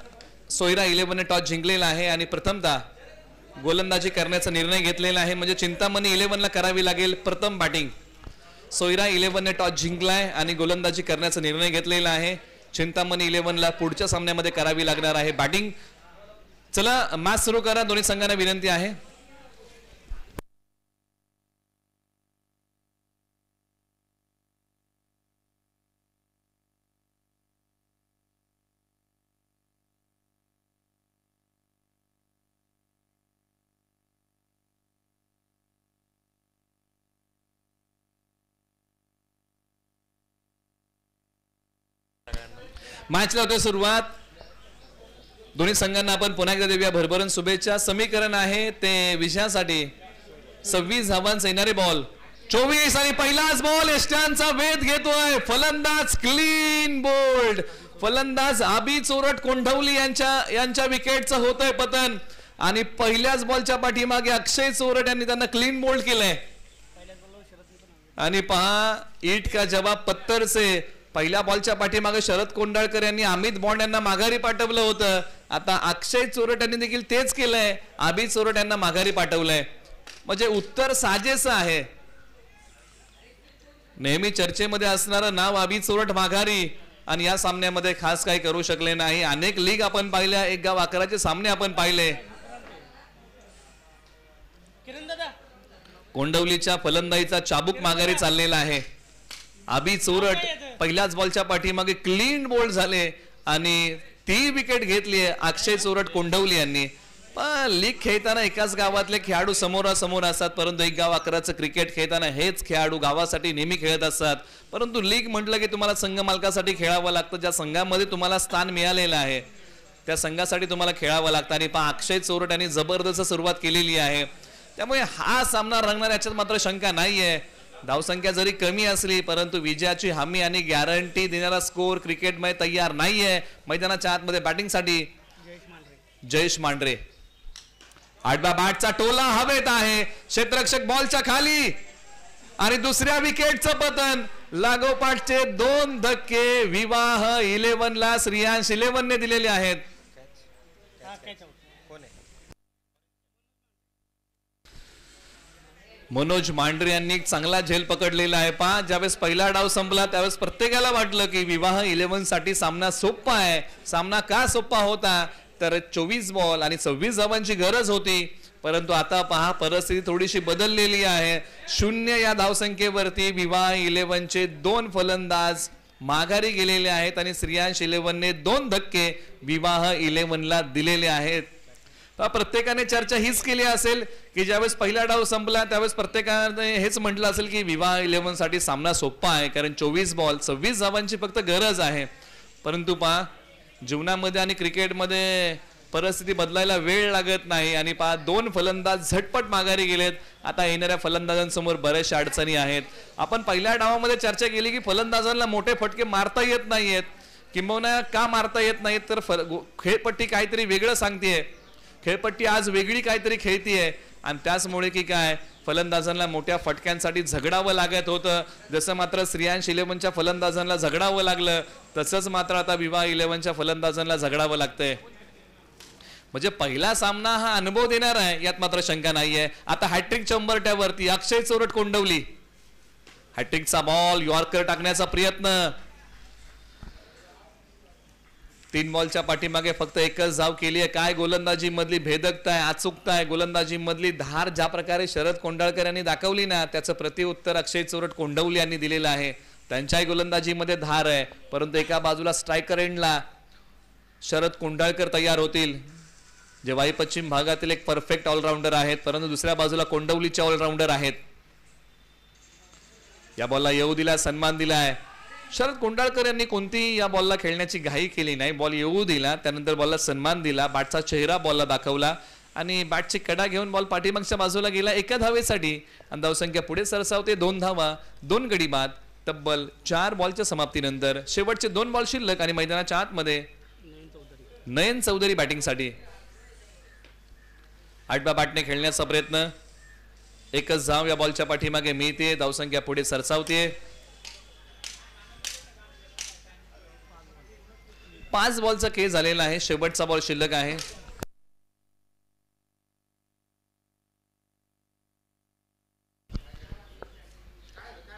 A: सोयरा 11 टॉस जिंकलेला आहे आणि प्रथमतः गोलंदाजी करण्याचा निर्णय घेतलेला आहे. म्हणजे चिंतामणी 11 ला करावी लागेल प्रथम बॅटिंग. सोयरा 11 ने टॉस जिंकलाय आणि गोलंदाजी करण्याचा निर्णय घेतलेला आहे. चिंतामणी 11 ला पुढच्या सामन्यामध्ये करावी लागणार आहे बॅटिंग. चला मॅच सुरू करा. दोन्ही संघांना विनंती आहे. मॅचला होते सुरुवात. दोन्ही संघांना आपण पुन्हा एकदा देऊया भरभरून शुभेच्छा. समीकरण आहे ते विजयासाठी 26 धावांचा येणारे बॉल 24 आणि पहिलाच बॉल एस्ट्यांचा वेध घेतोय. फलंदाज क्लीन बोल्ड. फलंदाज आबी चोरट कोंढवली यांच्या विकेटचं होतंय पतन आणि पहिल्याच बॉलच्या पाठीमागे अक्षय चोरट यांनी त्यांना क्लीन बोल्ड केलंय. आणि पहा, ईट का जवाब पत्थर से. पहिल्या बॉलच्या पाठीमागे शरद कोंडाळकर यांनी अमित बॉन्ड यांना माघारी पाठवलं होतं. आता अक्षय चोरट यांनी देखील तेच केलंय, आबी चोरट यांना माघारी पाठवलंय. म्हणजे उत्तर साजेसं आहे. नेहमी चर्चेमध्ये असणारं नाव आबी चोरट माघारी आणि या सामन्यामध्ये खास काही करू शकले नाही. अनेक लीग आपण पाहिल्या, 1 गाव 11चे सामने आपण पाहिले. कोंडवलीच्या फलंदाजीचा चाबूक माघारी चाललेला आहे. आबी चोरट पहिल्याच बॉलच्या पाठीमागे क्लीन बोल्ड झाले आणि ती विकेट घेतली अक्षय चोरट कोंढवली यांनी. पण लीग खेळताना एकाच गावातले खेळाडू समोरासमोर असतात, परंतु 1 गाव 11चं क्रिकेट खेळताना हेच खेळाडू गावासाठी नेहमी खेळत असतात. परंतु लीग म्हटलं की तुम्हाला संघ मालकासाठी खेळावं लागतं. ज्या संघामध्ये तुम्हाला स्थान मिळालेलं आहे त्या संघासाठी तुम्हाला खेळावं लागतं. आणि पहा, अक्षय चोरट यांनी जबरदस्त सुरुवात केलेली आहे. त्यामुळे हा सामना रंगणार याच्यात मात्र शंका नाहीये. धावसंख्या जरी कमी असली परंतु विजयाची हमी आणि गॅरंटी देणारा स्कोर क्रिकेटमध्ये तयार नाहीये. मैदानाच्या आतमध्ये बॅटिंगसाठी जयेश मांढरे. आडव्या बॅटचा टोला हवेत आहे, क्षेत्ररक्षक बॉलच्या खाली आणि दुसऱ्या विकेटचं पतन. लागोपाठचे 2 धक्के विवाह 11 ला श्रेयांश 11 ने दिलेले आहेत. मनोज मांढरे यांनी एक चांगला झेल पकडलेला आहे. ज्यावेळेस पहिला डाव संपला त्यावेळेस प्रत्येकाला वाटलं की विवाह 11 साठी सामना सोपा आहे. सामना का सोपा होता तर 24 बॉल आणि 26 धावांची गरज होती. परंतु आता पहा परिस्थिती थोडीशी बदललेली आहे. 0 या धावसंख्येवरती विवाह 11 चे 2 फलंदाज माघारी गेलेले आहेत आणि श्रेयांश 11 ने 2 धक्के विवाह 11 ला दिलेले आहेत. प्रत्येकाने चर्चा हीच केली असेल की ज्यावेळेस पहिला डाव संपला त्यावेळेस प्रत्येकाने हेच म्हटलं असेल की विवाह 11 साठी सामना सोपा आहे कारण 24 बॉल 26 धावांची फक्त गरज आहे. परंतु पहा जीवनामध्ये आणि क्रिकेटमध्ये परिस्थिती बदलायला वेळ लागत नाही आणि पहा 2 फलंदाज झटपट माघारी गेलेत. आता येणाऱ्या फलंदाजांसमोर बऱ्याचशा अडचणी आहेत. आपण पहिल्या डावामध्ये चर्चा केली की फलंदाजांना मोठे फटके मारता येत नाहीयेत, किंबहुना का मारता येत नाहीत तर खेळपट्टी काहीतरी वेगळं सांगतेय. खेळपट्टी आज वेगळी काहीतरी खेळतीये आणि त्याचमुळे की काय फलंदाजांना मोठ्या फटक्यांसाठी झगडावं लागत होतं. जसं मात्र श्रेयांश 11च्या फलंदाजांना झगडावं लागलं तसंच मात्र आता विवाह 11च्या फलंदाजांना झगडावं लागतंय. म्हणजे पहिला सामना हा अनुभव देणार आहे यात मात्र शंका नाहीये. आता हॅट्रिकच्या उंबरठ्यावरती अक्षय चोरट कोंडवली. हॅट्रिकचा बॉल यॉर्कर टाकण्याचा प्रयत्न. 3 बॉलच्या पाठीमागे फक्त एकच धाव केली आहे. काय गोलंदाजी मधली भेदकता आहे, अचूकता आहे, गोलंदाजी मधली धार ज्या प्रकारे शरद कोंडाळकर यांनी दाखवली ना त्याचं प्रत्युत्तर अक्षय चोरट कोंडवली यांनी दिलेलं आहे. त्यांच्याही गोलंदाजीमध्ये धार आहे परंतु एका बाजूला स्ट्रायकर एंडला शरद कोंडाळकर तयार होतील जे वाई पश्चिम भागातील एक परफेक्ट ऑलराऊंडर आहेत, परंतु दुसऱ्या बाजूला कोंडवलीचे ऑलराऊंडर आहेत. या बॉलला येऊ दिला, सन्मान दिलाय. शरद कोंडाळकर यांनी कोणतीही या बॉलला खेळण्याची घाई केली नाही. बॉल येऊ दिला, त्यानंतर बॉलला सन्मान दिला, बॅटचा चेहरा बॉलला दाखवला आणि बॅटची कडा घेऊन बॉल पाठीमागच्या बाजूला गेला एका धावेसाठी आणि धावसंख्या पुढे सरसावते. 2 धावा 2 गडी बाद. तब्बल 4 बॉलच्या समाप्तीनंतर शेवटचे 2 बॉल शिल्लक आणि मैदानाच्या आतमध्ये नयन चौधरी बॅटिंगसाठी. 8व्या बॅटने खेळण्याचा प्रयत्न. एकच धाव या बॉलच्या पाठीमागे मिळते. धावसंख्या पुढे सरसावते. 5 बॉलचा खेळ झालेला आहे. शेवटचा बॉल शिल्लक आहे.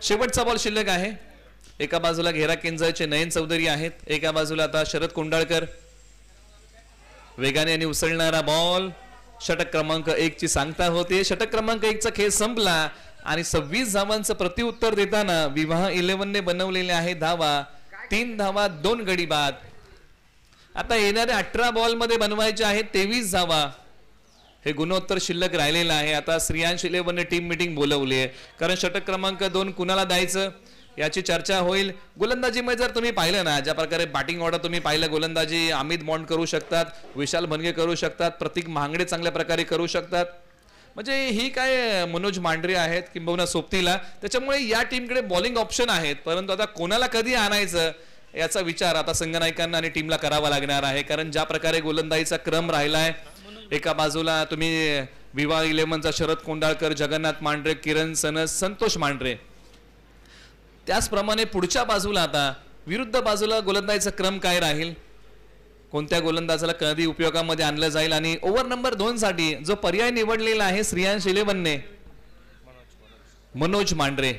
A: शेवटचा बॉल शिल्लक आहे. एका बाजूला घेरा केंजळचे नयन चौधरी आहेत, एका बाजूला आता शरद कोंडाळकर. वेगाने आणि उसळणारा बॉल. षटक क्रमांक 1 ची सांगता होते. षटक क्रमांक 1 चा खेळ संपला आणि 26 धावांचं प्रत्युत्तर देताना विवाह 11 ने बनवलेले आहे धावा. 3 धावा 2 गडी बाद. आता येणाऱ्या 18 बॉल मध्ये बनवायचे आहेत 23 धावा. हे गुणोत्तर शिल्लक राहिलेलं आहे. आता श्रेयांश 11 ने टीम मीटिंग बोलवली आहे कारण षटक क्रमांक 2 कुणाला द्यायचं याची चर्चा होईल. गोलंदाजीमध्ये जर तुम्ही पाहिलं ना ज्या प्रकारे बॅटिंग ऑर्डर तुम्ही पाहिलं, गोलंदाजी अमित बॉन्ड करू शकतात, विशाल भनगे करू शकतात, प्रतीक महांगडे चांगल्या प्रकारे करू शकतात. म्हणजे ही काय मनोज मांढरे आहेत किंबहुना सोबतीला, त्याच्यामुळे या टीमकडे बॉलिंग ऑप्शन आहेत. परंतु आता कोणाला कधी आणायचं याचा विचार आता संघनायकांना आणि टीमला करावा लागणार आहे कारण ज्या प्रकारे गोलंदाजीचा क्रम राहिलाय. एका बाजूला तुम्ही विवाह 11चा शरद कोंडाळकर, जगन्नाथ मांढरे, किरण सनस, संतोष मांढरे. त्याचप्रमाणे पुढच्या बाजूला आता विरुद्ध बाजूला गोलंदाजीचा क्रम काय राहील, कोणत्या गोलंदाजाला कधी उपयोगामध्ये आणलं जाईल आणि ओव्हर नंबर 2 साठी जो पर्याय निवडलेला आहे श्रेयांश 11 ने मनोज मांढरे.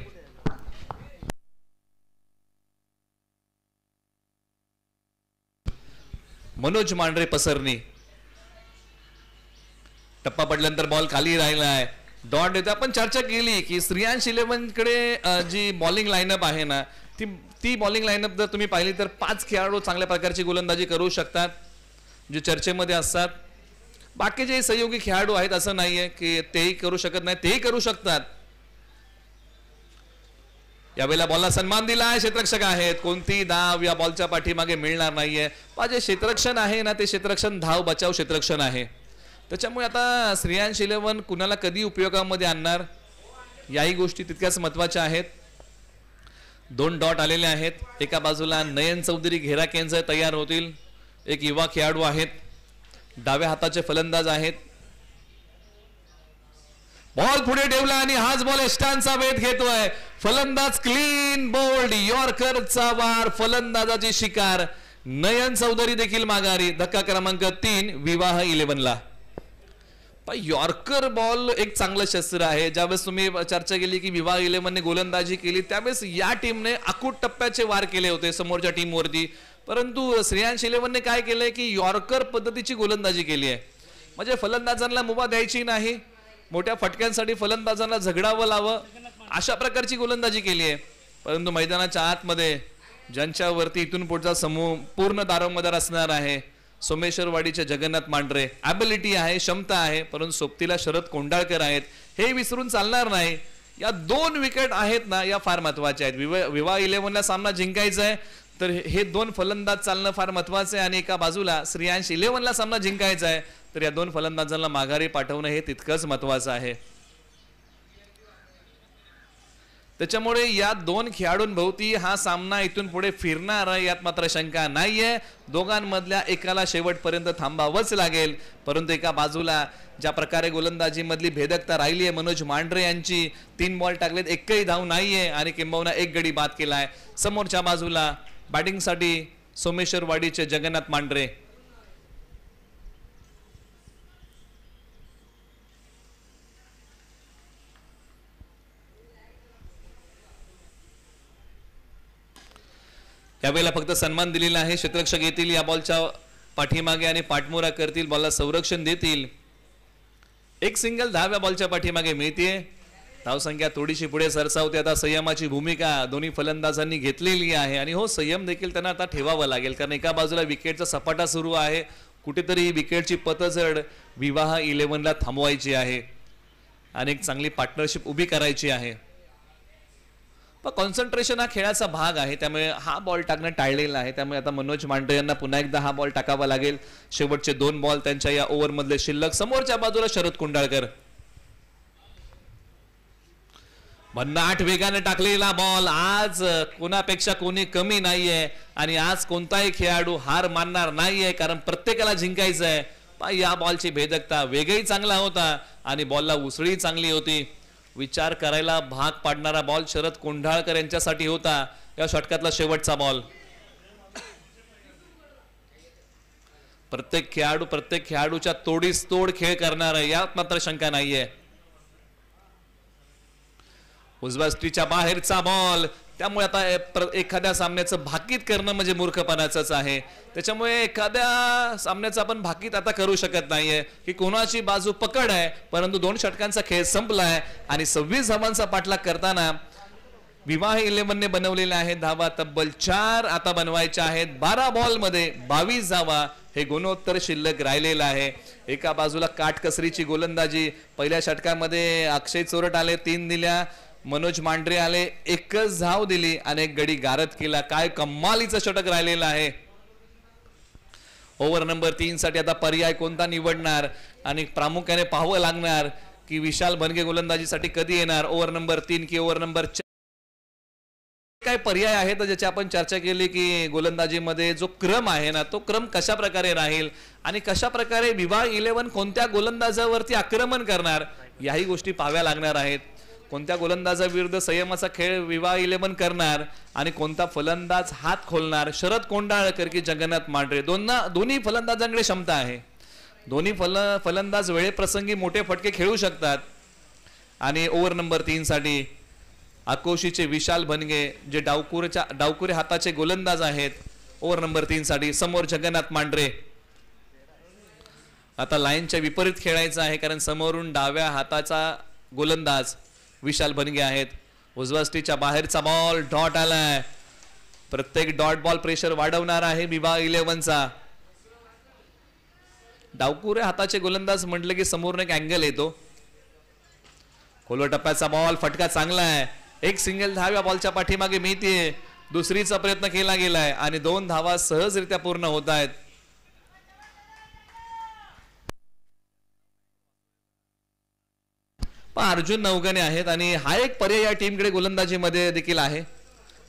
A: मनोज मांढरे पसरणी. टप्पा पडल्यानंतर बॉल खाली राहिला आहे. डॉट देतो. आपण चर्चा केली की श्रेयांश 11 कडे जी बॉलिंग लाईनअप आहे ना ती बॉलिंग लाईनअप जर तुम्ही पाहिली तर 5 खेळाडू चांगल्या प्रकारची गोलंदाजी करू शकतात जे चर्चेमध्ये असतात. बाकीचे सहयोगी खेळाडू आहेत असं नाहीये की तेही करू शकत नाही, तेही करू शकतात. यावेळेला बॉलला सन्मान दिला आहे. क्षेत्ररक्षक आहेत, कोणती धाव या बॉलच्या पाठीमागे मिळणार नाहीये. जे क्षेत्ररक्षण आहे ना ते क्षेत्ररक्षण धाव बचाव क्षेत्ररक्षण आहे. त्याच्यामुळे आता श्रेयांश 11 कुणाला कधी उपयोगामध्ये आणणार याही गोष्टी तितक्याच महत्वाच्या आहेत. 2 डॉट आलेले आहेत. एका बाजूला नयन चौधरी घेरा केंद्र तयार होतील. एक युवा खेळाडू आहेत, डाव्या हाताचे फलंदाज आहेत. बॉल पुढे ठेवला आणि हाच बॉल एस्टांचा वेध घेतोय. फलंदाज क्लीन बोल्ड यॉर्करचा वार, फलंदाजाची शिकार. नयन चौधरी देखील माघारी. धक्का क्रमांक 3 विवाह 11 ला. यॉर्कर बॉल एक चांगलं शस्त्र आहे. ज्यावेळेस तुम्ही चर्चा केली की विवाह 11 ने गोलंदाजी केली, त्यावेळेस या टीमने अकूट टप्प्याचे वार केले होते समोरच्या टीमवरती. परंतु श्रेयांश 11 ने काय केलंय की यॉर्कर पद्धतीची गोलंदाजी केली आहे. म्हणजे फलंदाजांना मुभा द्यायची नाही, मोठ्या फटक्यांसाठी फलंदाजांना झगडावं लावं, अशा प्रकारची गोलंदाजी केली आहे. परंतु मैदानाच्या आतमध्ये ज्यांच्यावरती इथून पुढचा समूह पूर्ण दारोमदार असणार आहे, सोमेश्वरवाडीचे जगन्नाथ मांढरे. ॲबिलिटी आहे, क्षमता आहे, परंतु सोबतीला शरद कोंडाळकर आहेत, हे विसरून चालणार नाही. या 2 विकेट आहेत ना, या फार महत्वाच्या आहेत. विवाह 11 ला सामना जिंकायचा आहे, तर हे 2 फलंदाज चालणं फार महत्वाचं आहे. आणि एका बाजूला श्रेयांश 11 ला सामना जिंकायचा आहे, तर या 2 फलंदाजांना माघारी पाठवणं हे तितकंच महत्वाचं आहे. त्याच्यामुळे या 2 खेळाडूंभोवती हा सामना इथून पुढे फिरणार आहे, यात मात्र शंका नाहीये. दोघांमधल्या एकाला शेवटपर्यंत थांबावंच लागेल. परंतु एका बाजूला ज्या प्रकारे गोलंदाजीमधली भेदकता राहिली आहे, मनोज मांढरे यांची 3 बॉल टाकलेत, एकही धाव नाहीये आणि किंबहुना 1 गडी बाद केलाय. समोरच्या बाजूला बॅटिंगसाठी सोमेश्वरवाडीचे जगन्नाथ मांढरे. यावेळेला फक्त सन्मान दिलेला आहे. क्षेत्ररक्षक येतील या बॉलच्या पाठीमागे आणि पाठमोरा करतील, बॉलला संरक्षण देतील. एक सिंगल धाव या बॉलच्या पाठीमागे मिळते. धावसंख्या थोडीशी पुढे सरसावते. आता संयमाची भूमिका दोन्ही फलंदाजांनी घेतलेली आहे आणि हो, संयम देखील त्यांना आता ठेवावा लागेल, कारण एका बाजूला विकेटचा सपाटा सुरू आहे. कुठेतरी विकेटची पतझड विवाह 11 ला थांबवायची आहे आणि एक चांगली पार्टनरशिप उभी करायची आहे. पण कॉन्सन्ट्रेशन हा खेळाचा भाग आहे, त्यामुळे हा बॉल टाकणं टाळलेला आहे. त्यामुळे आता मनोज मांढरे यांना पुन्हा एकदा हा बॉल टाकावा लागेल. शेवटचे 2 बॉल त्यांच्या या ओव्हरमधले शिल्लक. समोरच्या बाजूला शरद कोंडाळकर. 59 वेगाने टाकलेला बॉल. आज कोणापेक्षा कोणी कमी नाहीये आणि आज कोणताही खेळाडू हार मानणार नाहीये, कारण प्रत्येकाला जिंकायचं आहे. या बॉलची भेदकता, वेगही चांगला होता आणि बॉलला उसळी चांगली होती. विचार करायला भाग पाडणारा बॉल शरद कोंढाळकर यांच्यासाठी होता. या षटकातला शेवटचा बॉल. प्रत्येक खेळाडूच्या तोडीस तोड खेळ करणार आहे, यात मात्र शंका नाहीये. उजव्या स्ट्रीच्या बाहेरचा बॉल. त्यामुळे आता एखाद्या सामन्याचं भाकीत करणं म्हणजे मूर्खपणाचंच आहे. त्याच्यामुळे एखाद्या सामन्याचं आपण भाकीत आता करू शकत नाहीये की कोणाची बाजू पकड आहे, परंतु 2 षटकांचा खेळ संपलाय आणि 26 धावांचा पाठलाग करताना विवाह 11 ने बनवलेल्या आहेत धावा तब्बल 4 आता बनवायच्या आहेत. 12 बॉल मध्ये 22 धावा हे गुणोत्तर शिल्लक राहिलेलं आहे. एका बाजूला काटकसरीची गोलंदाजी. पहिल्या षटकामध्ये अक्षय चोरट आले, 3 दिल्या. मनोज मांढरे आले, 1च धाव दिली आणि 1 गडी गारद केला. काय कमालीचं षटक राहिलेलं आहे. ओव्हर नंबर 3 साठी आता पर्याय कोणता निवडणार आणि प्रामुख्याने पाहावं लागणार की विशाल बनगे गोलंदाजीसाठी कधी येणार. ओव्हर नंबर 3 की ओव्हर नंबर 4. काय पर्याय आहेत ज्याची आपण चर्चा केली की गोलंदाजीमध्ये जो क्रम आहे ना, तो क्रम कशा प्रकारे राहील आणि कशा प्रकारे विवाह 11 कोणत्या गोलंदाजावरती आक्रमण करणार, याही गोष्टी पाहाव्या लागणार आहेत. कोणत्या गोलंदाजाविरुद्ध संयमाचा खेळ विवाह 11 करणार आणि कोणता फलंदाज हात खोलणार. शरद कोंडाळकर की जगन्नाथ मांढरे, दोन्ही फलंदाजांकडे क्षमता आहे. दोन्ही फलंदाज वेळेप्रसंगी मोठे फटके खेळू शकतात. आणि ओव्हर नंबर 3 साठी अकोशीचे विशाल बनगे जे डावकुरे हाताचे गोलंदाज आहेत. ओव्हर नंबर 3 साठी समोर जगन्नाथ मांढरे. आता लाईनच्या विपरीत खेळायचं आहे, कारण समोरून डाव्या हाताचा गोलंदाज विशाल बनगे आहेत. उजव्या स्टीच्या बाहेरचा बॉल, डॉट आलाय. प्रत्येक डॉट बॉल प्रेशर वाढवणार आहे विवाह 11 चा. डावकुरे हाताचे गोलंदाज म्हटलं की समोरून एक अँगल येतो. खोलवर टप्प्याचा बॉल, फटका चांगला आहे. 1 सिंगल धाव या बॉलच्या पाठीमागे मिळते. दुसरीचा प्रयत्न केला गेलाय आणि 2 धावा सहजरित्या पूर्ण होत आहेत. अर्जुन नवगणे आहेत आणि हा एक पर्याय या टीमकडे गोलंदाजीमध्ये देखील आहे.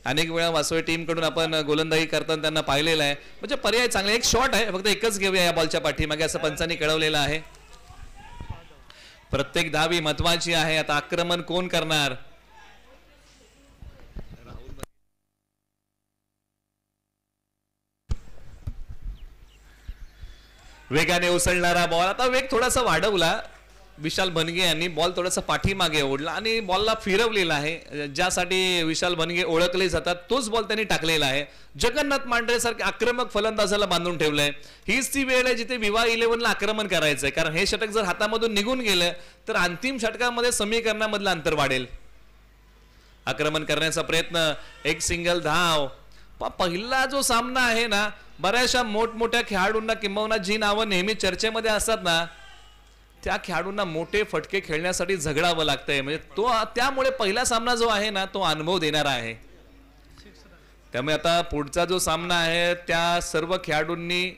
A: अनेक वेळा वासवे टीमकडून आपण गोलंदाजी करताना त्यांना पाहिलेलं आहे. म्हणजे पर्याय चांगला, एक शॉट आहे फक्त एकच घेऊया या बॉलच्या पाठीमागे असं पंचांनी कळवलेलं आहे. प्रत्येक धावी महत्वाची आहे. आता आक्रमण कोण करणार? वेगाने उसळणारा बॉल, आता वेग थोडासा वाढवला विशाल बनगे यांनी, बॉल थोडासा पाठीमागे ओढला आणि बॉलला फिरवलेला आहे. ज्यासाठी विशाल बनगे ओळखले जातात तोच बॉल त्यांनी टाकलेला आहे. जगन्नाथ मांढरे सारखे आक्रमक फलंदाजाला बांधून ठेवलंय. हीच ती वेळ आहे जिथे विवा 11ला आक्रमण करायचंय, कारण हे षटक जर हातामधून निघून गेलं तर अंतिम षटकामध्ये समीकरणामधलं अंतर वाढेल. आक्रमण करण्याचा प्रयत्न, एक सिंगल धाव. पहिला जो सामना आहे ना, बऱ्याचशा मोठमोठ्या खेळाडूंना किंबहुना जी नावं नेहमी चर्चेमध्ये असतात ना, त्या खेळाडूंना मोठे फटके खेळण्यासाठी झगडावं लागतंय. म्हणजे तो त्यामुळे पहिला सामना जो आहे ना तो अनुभव देणारा आहे. त्यामुळे आता पुढचा जो सामना आहे त्या सर्व खेळाडूंनी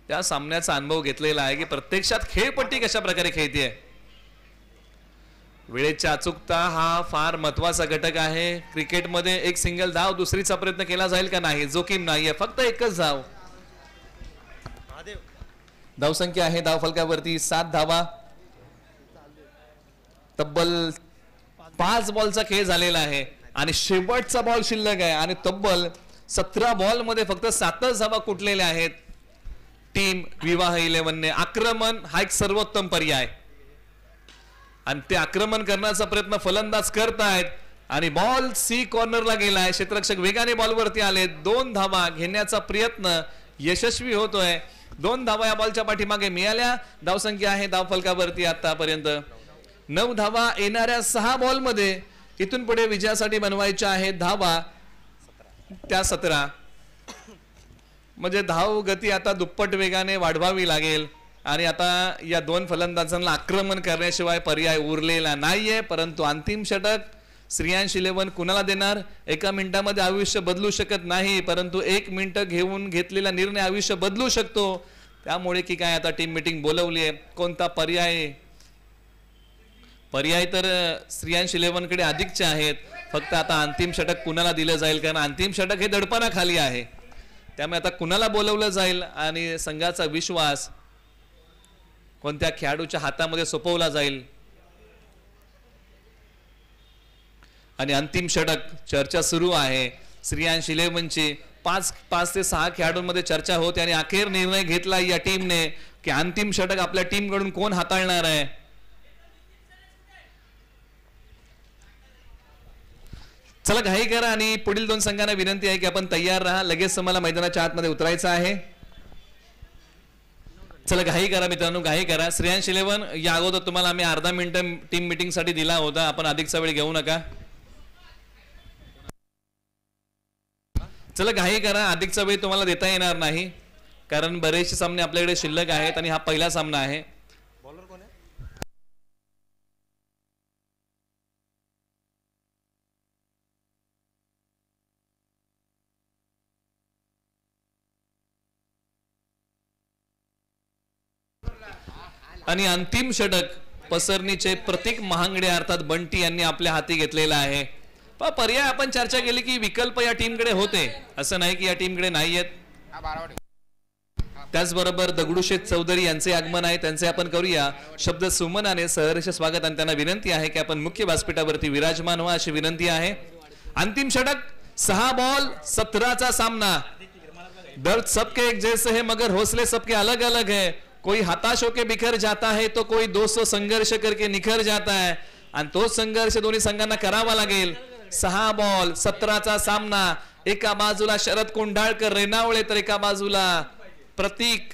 A: त्या सामन्याचा अनुभव घेतलेला आहे की प्रत्यक्षात खेळपट्टी कशा प्रकारे खेळतीये. वेळेची अचूकता हा फार महत्वाचा घटक आहे क्रिकेटमध्ये. एक सिंगल धाव, दुसरीचा प्रयत्न केला जाईल का नाही, जोखीम नाहीये, फक्त एकच धाव. धावसंख्या आहे धाव फलकावरती 7 धावा. तब्बल 5 बॉलचा खेळ झालेला आहे आणि शेवटचा बॉल शिल्लक आहे आणि तब्बल 17 बॉल मध्ये फक्त 7च धावा कुठलेल्या आहेत. टीम विवाह 11ने आक्रमण हा एक सर्वोत्तम पर्याय आणि ते आक्रमण करण्याचा प्रयत्न फलंदाज करतायत आणि बॉल सी कॉर्नरला गेलाय. क्षेत्ररक्षक वेगाने बॉलवरती आले. 2 धावा घेण्याचा प्रयत्न यशस्वी होतोय. 2 धावा या बॉलच्या पाठीमागे मिळाल्या. धावसंख्या आहे धाव फलकावरती आतापर्यंत 9 धावा. येणाऱ्या 6 बॉल मध्ये इथून पुढे विजयासाठी बनवायच्या आहेत धावा त्या 17. म्हणजे धाव गती आता दुप्पट वेगाने वाढवावी लागेल आणि आता या 2 फलंदाजांना आक्रमण करण्याशिवाय पर्याय उरलेला नाहीये. परंतु अंतिम षटक श्रेयांश 11 कुणाला देणार? एका मिनिटामध्ये आयुष्य बदलू शकत नाही, परंतु 1 मिनिट घेऊन घेतलेला निर्णय आयुष्य बदलू शकतो. त्यामुळे की काय आता टीम मीटिंग बोलवली आहे. कोणता पर्याय? पर्याय तर श्रेयांश 11 कडे अधिकचे आहेत. फक्त आता अंतिम षटक कुणाला दिलं जाईल, कारण अंतिम षटक हे दडपणाखाली आहे. त्यामुळे आता कुणाला बोलवलं जाईल आणि संघाचा विश्वास कोणत्या खेळाडूच्या हातामध्ये सोपवला जाईल. आणि अंतिम षटक चर्चा सुरू आहे. श्रेयांश 11ची 5 ते 6 खेळाडूंमध्ये चर्चा होते आणि अखेर निर्णय घेतला या टीमने की अंतिम षटक आपल्या टीम कडून कोण हाताळणार आहे. चला घाई करा आणि पुढील 2 संघांना विनंती आहे की आपण तयार राहा. लगेच तुम्हाला मैदानाच्या आतमध्ये उतरायचं आहे. चला घाई करा मित्रांनो, घाई करा. श्रेयांश 11 या अगोदर तुम्हाला आम्ही अर्धा मिनिट टीम मीटिंग साठी दिला होता. आपण अधिकचा वेळ घेऊ नका. चला घाई करा, अधिकचा वेळ तुम्हाला देता येणार नाही कारण बरेचसे सामने आपल्याकडे शिल्लक आहेत आणि हा पहिला सामना आहे. आणि अंतिम षटक पसरणीचे प्रतीक महांगडे अर्थात बंटी यांनी आपल्या हाती घेतलेला आहे. पर्याय आपण चर्चा केली की विकल्प या टीमकडे होते, असं नाही की या टीमकडे नाहीयेत. त्याचबरोबर दगडूशेठ चौधरी यांचे आगमन आहे, त्यांचे आपण करूया शब्द सुमनाने सहर्ष स्वागत आणि त्यांना विनंती आहे की आपण मुख्य व्यासपीठावरती विराजमान व्हा अशी विनंती आहे. अंतिम षटक 6 बॉल 17चा सामना. दर्द सबके एक जैसे है मगर हौसले सबके अलग अलग है. कोई हताश होके बिखर जाता है तो कोई 200 संघर्ष करके निखर जाता है आणि तो संघर्ष दोन्ही संघांना करावा लागेल. 6 बॉल 17चा सामना. एका बाजूला शरद कोंढाळकर रेणावळे तर एका बाजूला प्रतीक.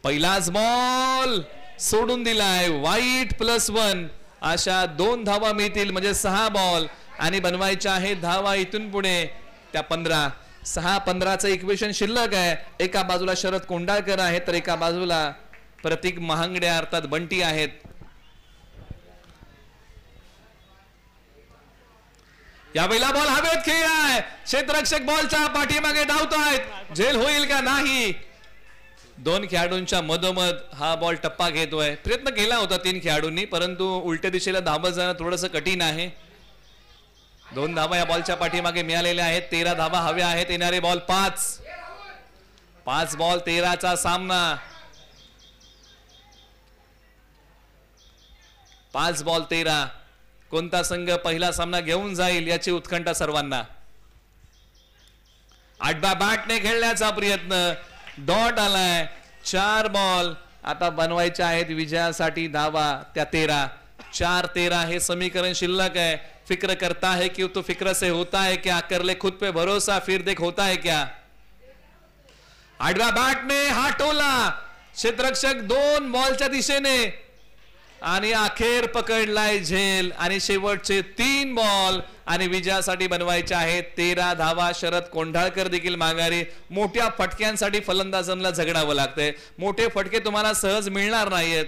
A: पहिलाच बॉल सोडून दिलाय. वाईट +1 अशा 2 धावा मिळतील म्हणजे 6 बॉल आणि बनवायच्या आहेत धावा इथून पुढे त्या 15. 6-15चं इक्वेशन शिल्लक आहे. एका बाजूला शरद कोंढाळकर आहेत तर एका बाजूला प्रतीक महांगडे अर्थात बंटी आहेत. यावेळेला बॉल हवेत खेळलाय. क्षेत्ररक्षक बॉलच्या पाठीमागे धावतायत. झेल होईल का नाही. दोन खेळाडूंच्या मधोमध हा बॉल टप्पा घेतोय. प्रयत्न केला होता 3 खेळाडूंनी, परंतु उलट्या दिशेला धावा जाणं थोडंसं कठीण आहे. 2 धावा या बॉलच्या पाठीमागे मिळालेल्या आहेत. 13 धावा हव्या आहेत. येणारे बॉल 5 बॉल 13चा सामना. 5 बॉल 13. कोणता संघ पहिला सामना घेऊन जाईल याची उत्कंठा सर्वांना. आडव्या बॅटने खेळण्याचा प्रयत्न, डॉट आलाय. 4 बॉल आता बनवायचे आहेत विजयासाठी धावा त्या 13. 4-13 हे समीकरण शिल्लक है. फिक्र करता है कि तो फिक्र से होता है क्या, कर ले खुद पे भरोसा फिर देख होता है क्या. आडव्या बॅटने हा टोला, क्षेत्ररक्षक 2 बॉलच्या दिशेने आणि अखेर पकडलाय झेल. आणि शेवटचे 3 बॉल आणि विजयासाठी बनवायचे आहेत 13 धावा. शरद कोंढाळकर देखील माघारी. मोठ्या फटक्यांसाठी फलंदाजांना झगडावं लागतंय. मोठे फटके तुम्हाला सहज मिळणार नाहीत.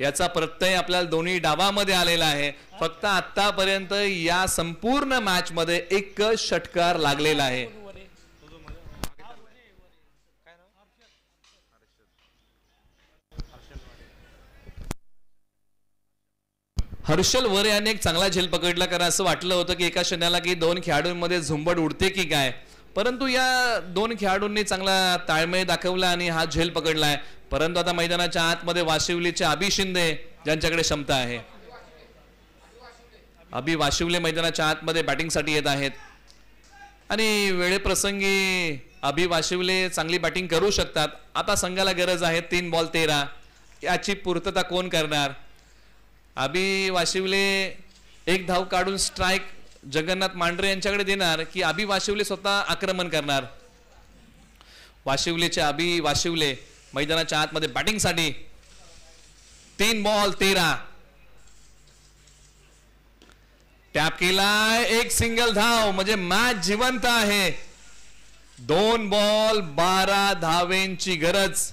A: याचा प्रत्यय आपल्याला दोन्ही डावामध्ये आलेला आहे. फक्त आतापर्यंत या संपूर्ण मॅच मध्ये एकच षटकार लागलेला आहे. हर्षल वरे यांनी एक चांगला झेल पकडला, कारण असं वाटलं होतं की एका क्षणाला की 2 खेळाडूंमध्ये झुंबड उडते की काय, परंतु या 2 खेळाडूंनी चांगला ताळमेळ दाखवला आणि हा झेल पकडलाय. परंतु आता मैदानाच्या आतमध्ये वाशिवलीचे अभि शिंदे ज्यांच्याकडे क्षमता आहे. अभि वाशिवले मैदानाच्या आतमध्ये बॅटिंगसाठी येत आहेत आणि वेळेप्रसंगी अभि वाशिवले चांगली बॅटिंग करू शकतात. आता संघाला गरज आहे 3 बॉल 13. याची पूर्तता कोण करणार. अभि वाशिवले 1 धाव काढून स्ट्राइक जगन्नाथ मांढरे यांच्याकडे देणार की अभि वाशिवले स्वतः आक्रमण करणार. वाशिवलेचे अभि वाशिवले मैदानाच्या आतमध्ये बॅटिंगसाठी. 3 बॉल 13. टॅप केलाय, 1 सिंगल धाव म्हणजे मॅच जिवंत आहे. 2 बॉल 12 धावेंची गरज.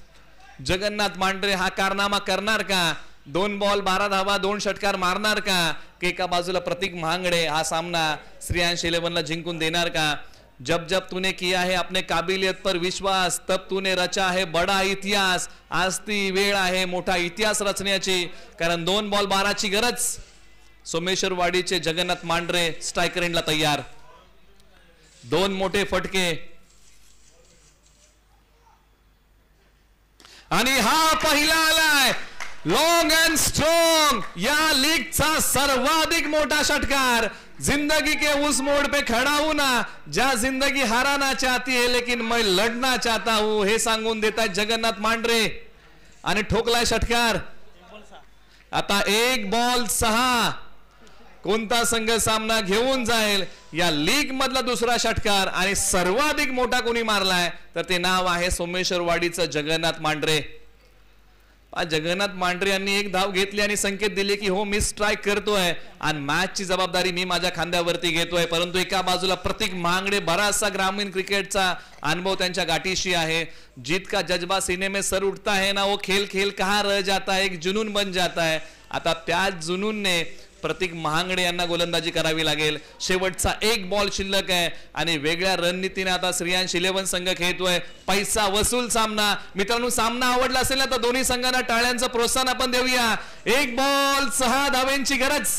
A: जगन्नाथ मांढरे हा कारनामा करणार का. 2 बॉल 12 धावा 2 षटकार मारणार का. एका बाजूला प्रतीक महांगडे हा सामना श्रेयांश 11ला जिंकून देणार का. जब जब तूने किया है अपने काबिलियत पर विश्वास, तब तूने रचा है बड़ा इतिहास. आज ती वेळ आहे मोठा इतिहास रचण्याची, कारण 2 बॉल 12ची गरज. सोमेश्वरवाडीचे जगन्नाथ मांढरे स्ट्रायकर एंडला तयार. 2 मोठे फटके आणि हा पहिला आलाय. लॉन्ग अँड स्ट्रॉंग या लीगचा सर्वाधिक मोठा षटकार. जिंदगी के उस मोड़ पे खड़ा हूं ना जहां जिंदगी हाराना चाहती है लेकिन मैं लढना चाहता हूं, हे सांगून देतात जगन्नाथ मांढरे आणि ठोकलाय षटकार. आता 1 बॉल 6. कोणता संघ सामना घेऊन जाईल. या लीग मधला दुसरा षटकार आणि सर्वाधिक मोठा कोणी मारलाय तर ते नाव आहे सोमेश्वरवाडीचं जगन्नाथ मांढरे. जगन्नाथ मांढरे यांनी 1 धाव घेतली आणि संकेत दिले की हो मी स्ट्राइक करतोय आणि मॅचची जबाबदारी मी माझ्या खांद्यावरती घेतोय. परंतु एका बाजूला प्रतीक महांगडे, बराचसा ग्रामीण क्रिकेटचा अनुभव त्यांच्या गाठीशी आहे. जीत का जज्बा सीने में सर उठता है ना, वो खेल खेल कहां रह जाता है, एक जुनून बन जाता है. आता त्याच जुनूनने प्रतीक महांगडे यांना गोलंदाजी करावी लागेल. शेवटचा 1 बॉल शिल्लक आहे आणि वेगळ्या रणनीतीने आता श्रेयांश 11 संघ खेळतोय. पैसा वसूल सामना. मित्रांनो, सामना आवडला असेल ना तर दोन्ही संघांना टाळ्यांचं प्रोत्साहन आपण देऊया. 1 बॉल 6 धावेंची गरज.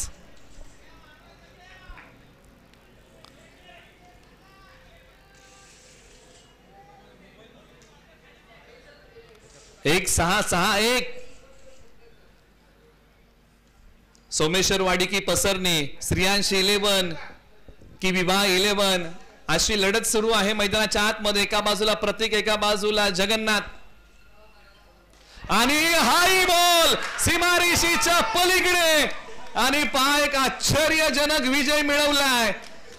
A: एक 6-6-1. सोमेश्वरवाडी की पसरणी, श्रेयांश 11 की विवाह 11 अशी लढत सुरू आहे मैदानाच्या आतमध्ये. एका बाजूला प्रतीक, एका बाजूला जगन्नाथ आणि हाई बॉल सीमारेषेच्या पलीकडे आणि एक आश्चर्यजनक विजय मिळवलाय.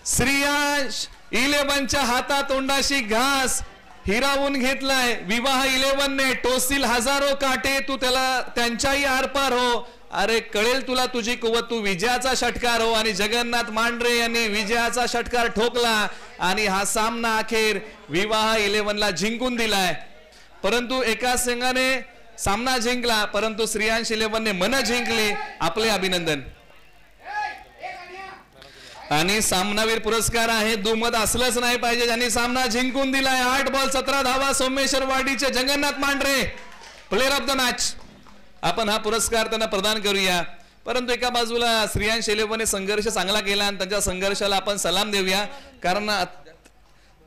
A: श्रेयांश 11च्या हातातोंडाशी घास हिरावून घेतलाय. विवाह 11ने टोसील हजारो काटे, तू त्याला त्यांच्याही आरपार हो. अरे कळेल तुला तुझी कुवत, तू विजयाचा षटकार हो. आणि जगन्नाथ मांढरे यांनी विजयाचा षटकार ठोकला आणि हा सामना अखेर विवाह 11ला जिंकून दिलाय. परंतु एका संघाने सामना जिंकला, परंतु श्रेयांश 11ने मन जिंकली. आपले अभिनंदन. आणि सामनावीर पुरस्कार आहे. दुमत असलंच नाही पाहिजे ज्यांनी सामना जिंकून दिलाय. 8 बॉल 17 धावा सोमेश्वर वाडीचे Jagannath Mandhare player of the match. आपण हा पुरस्कार त्यांना प्रदान करूया. परंतु एका बाजूला श्रेयांश शेलेपने संघर्ष चांगला केला आणि त्यांच्या संघर्षाला आपण सलाम देऊया. कारण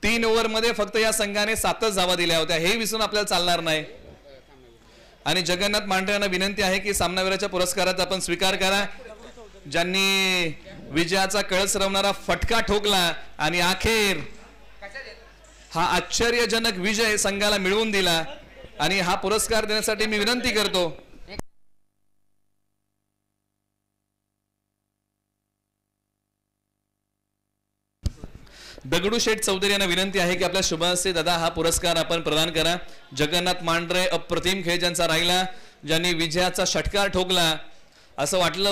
A: 3 ओव्हरमध्ये फक्त या संघाने 7च धावा दिल्या होत्या. हे विसरून आपल्याला चालणार नाही. आणि जगन्नाथ मांढरे यांना विनंती आहे की सामनावीराच्या पुरस्काराचा आपण स्वीकार करा. ज्यांनी विजयाचा कळस रवणारा फटका ठोकला आणि अखेर हा आश्चर्यजनक विजय संघाला मिळवून दिला. आणि हा पुरस्कार देण्यासाठी मी विनंती करतो दगडूशेठ चौधरी यांना विनंती आहे की आपल्या शुभ हस्ते दादा हा पुरस्कार आपण प्रदान करा. जगन्नाथ मांढरे अप्रतिम खेळ ज्यांचा राहिला, ज्यांनी विजयाचा षटकार ठोकला. असं वाटलं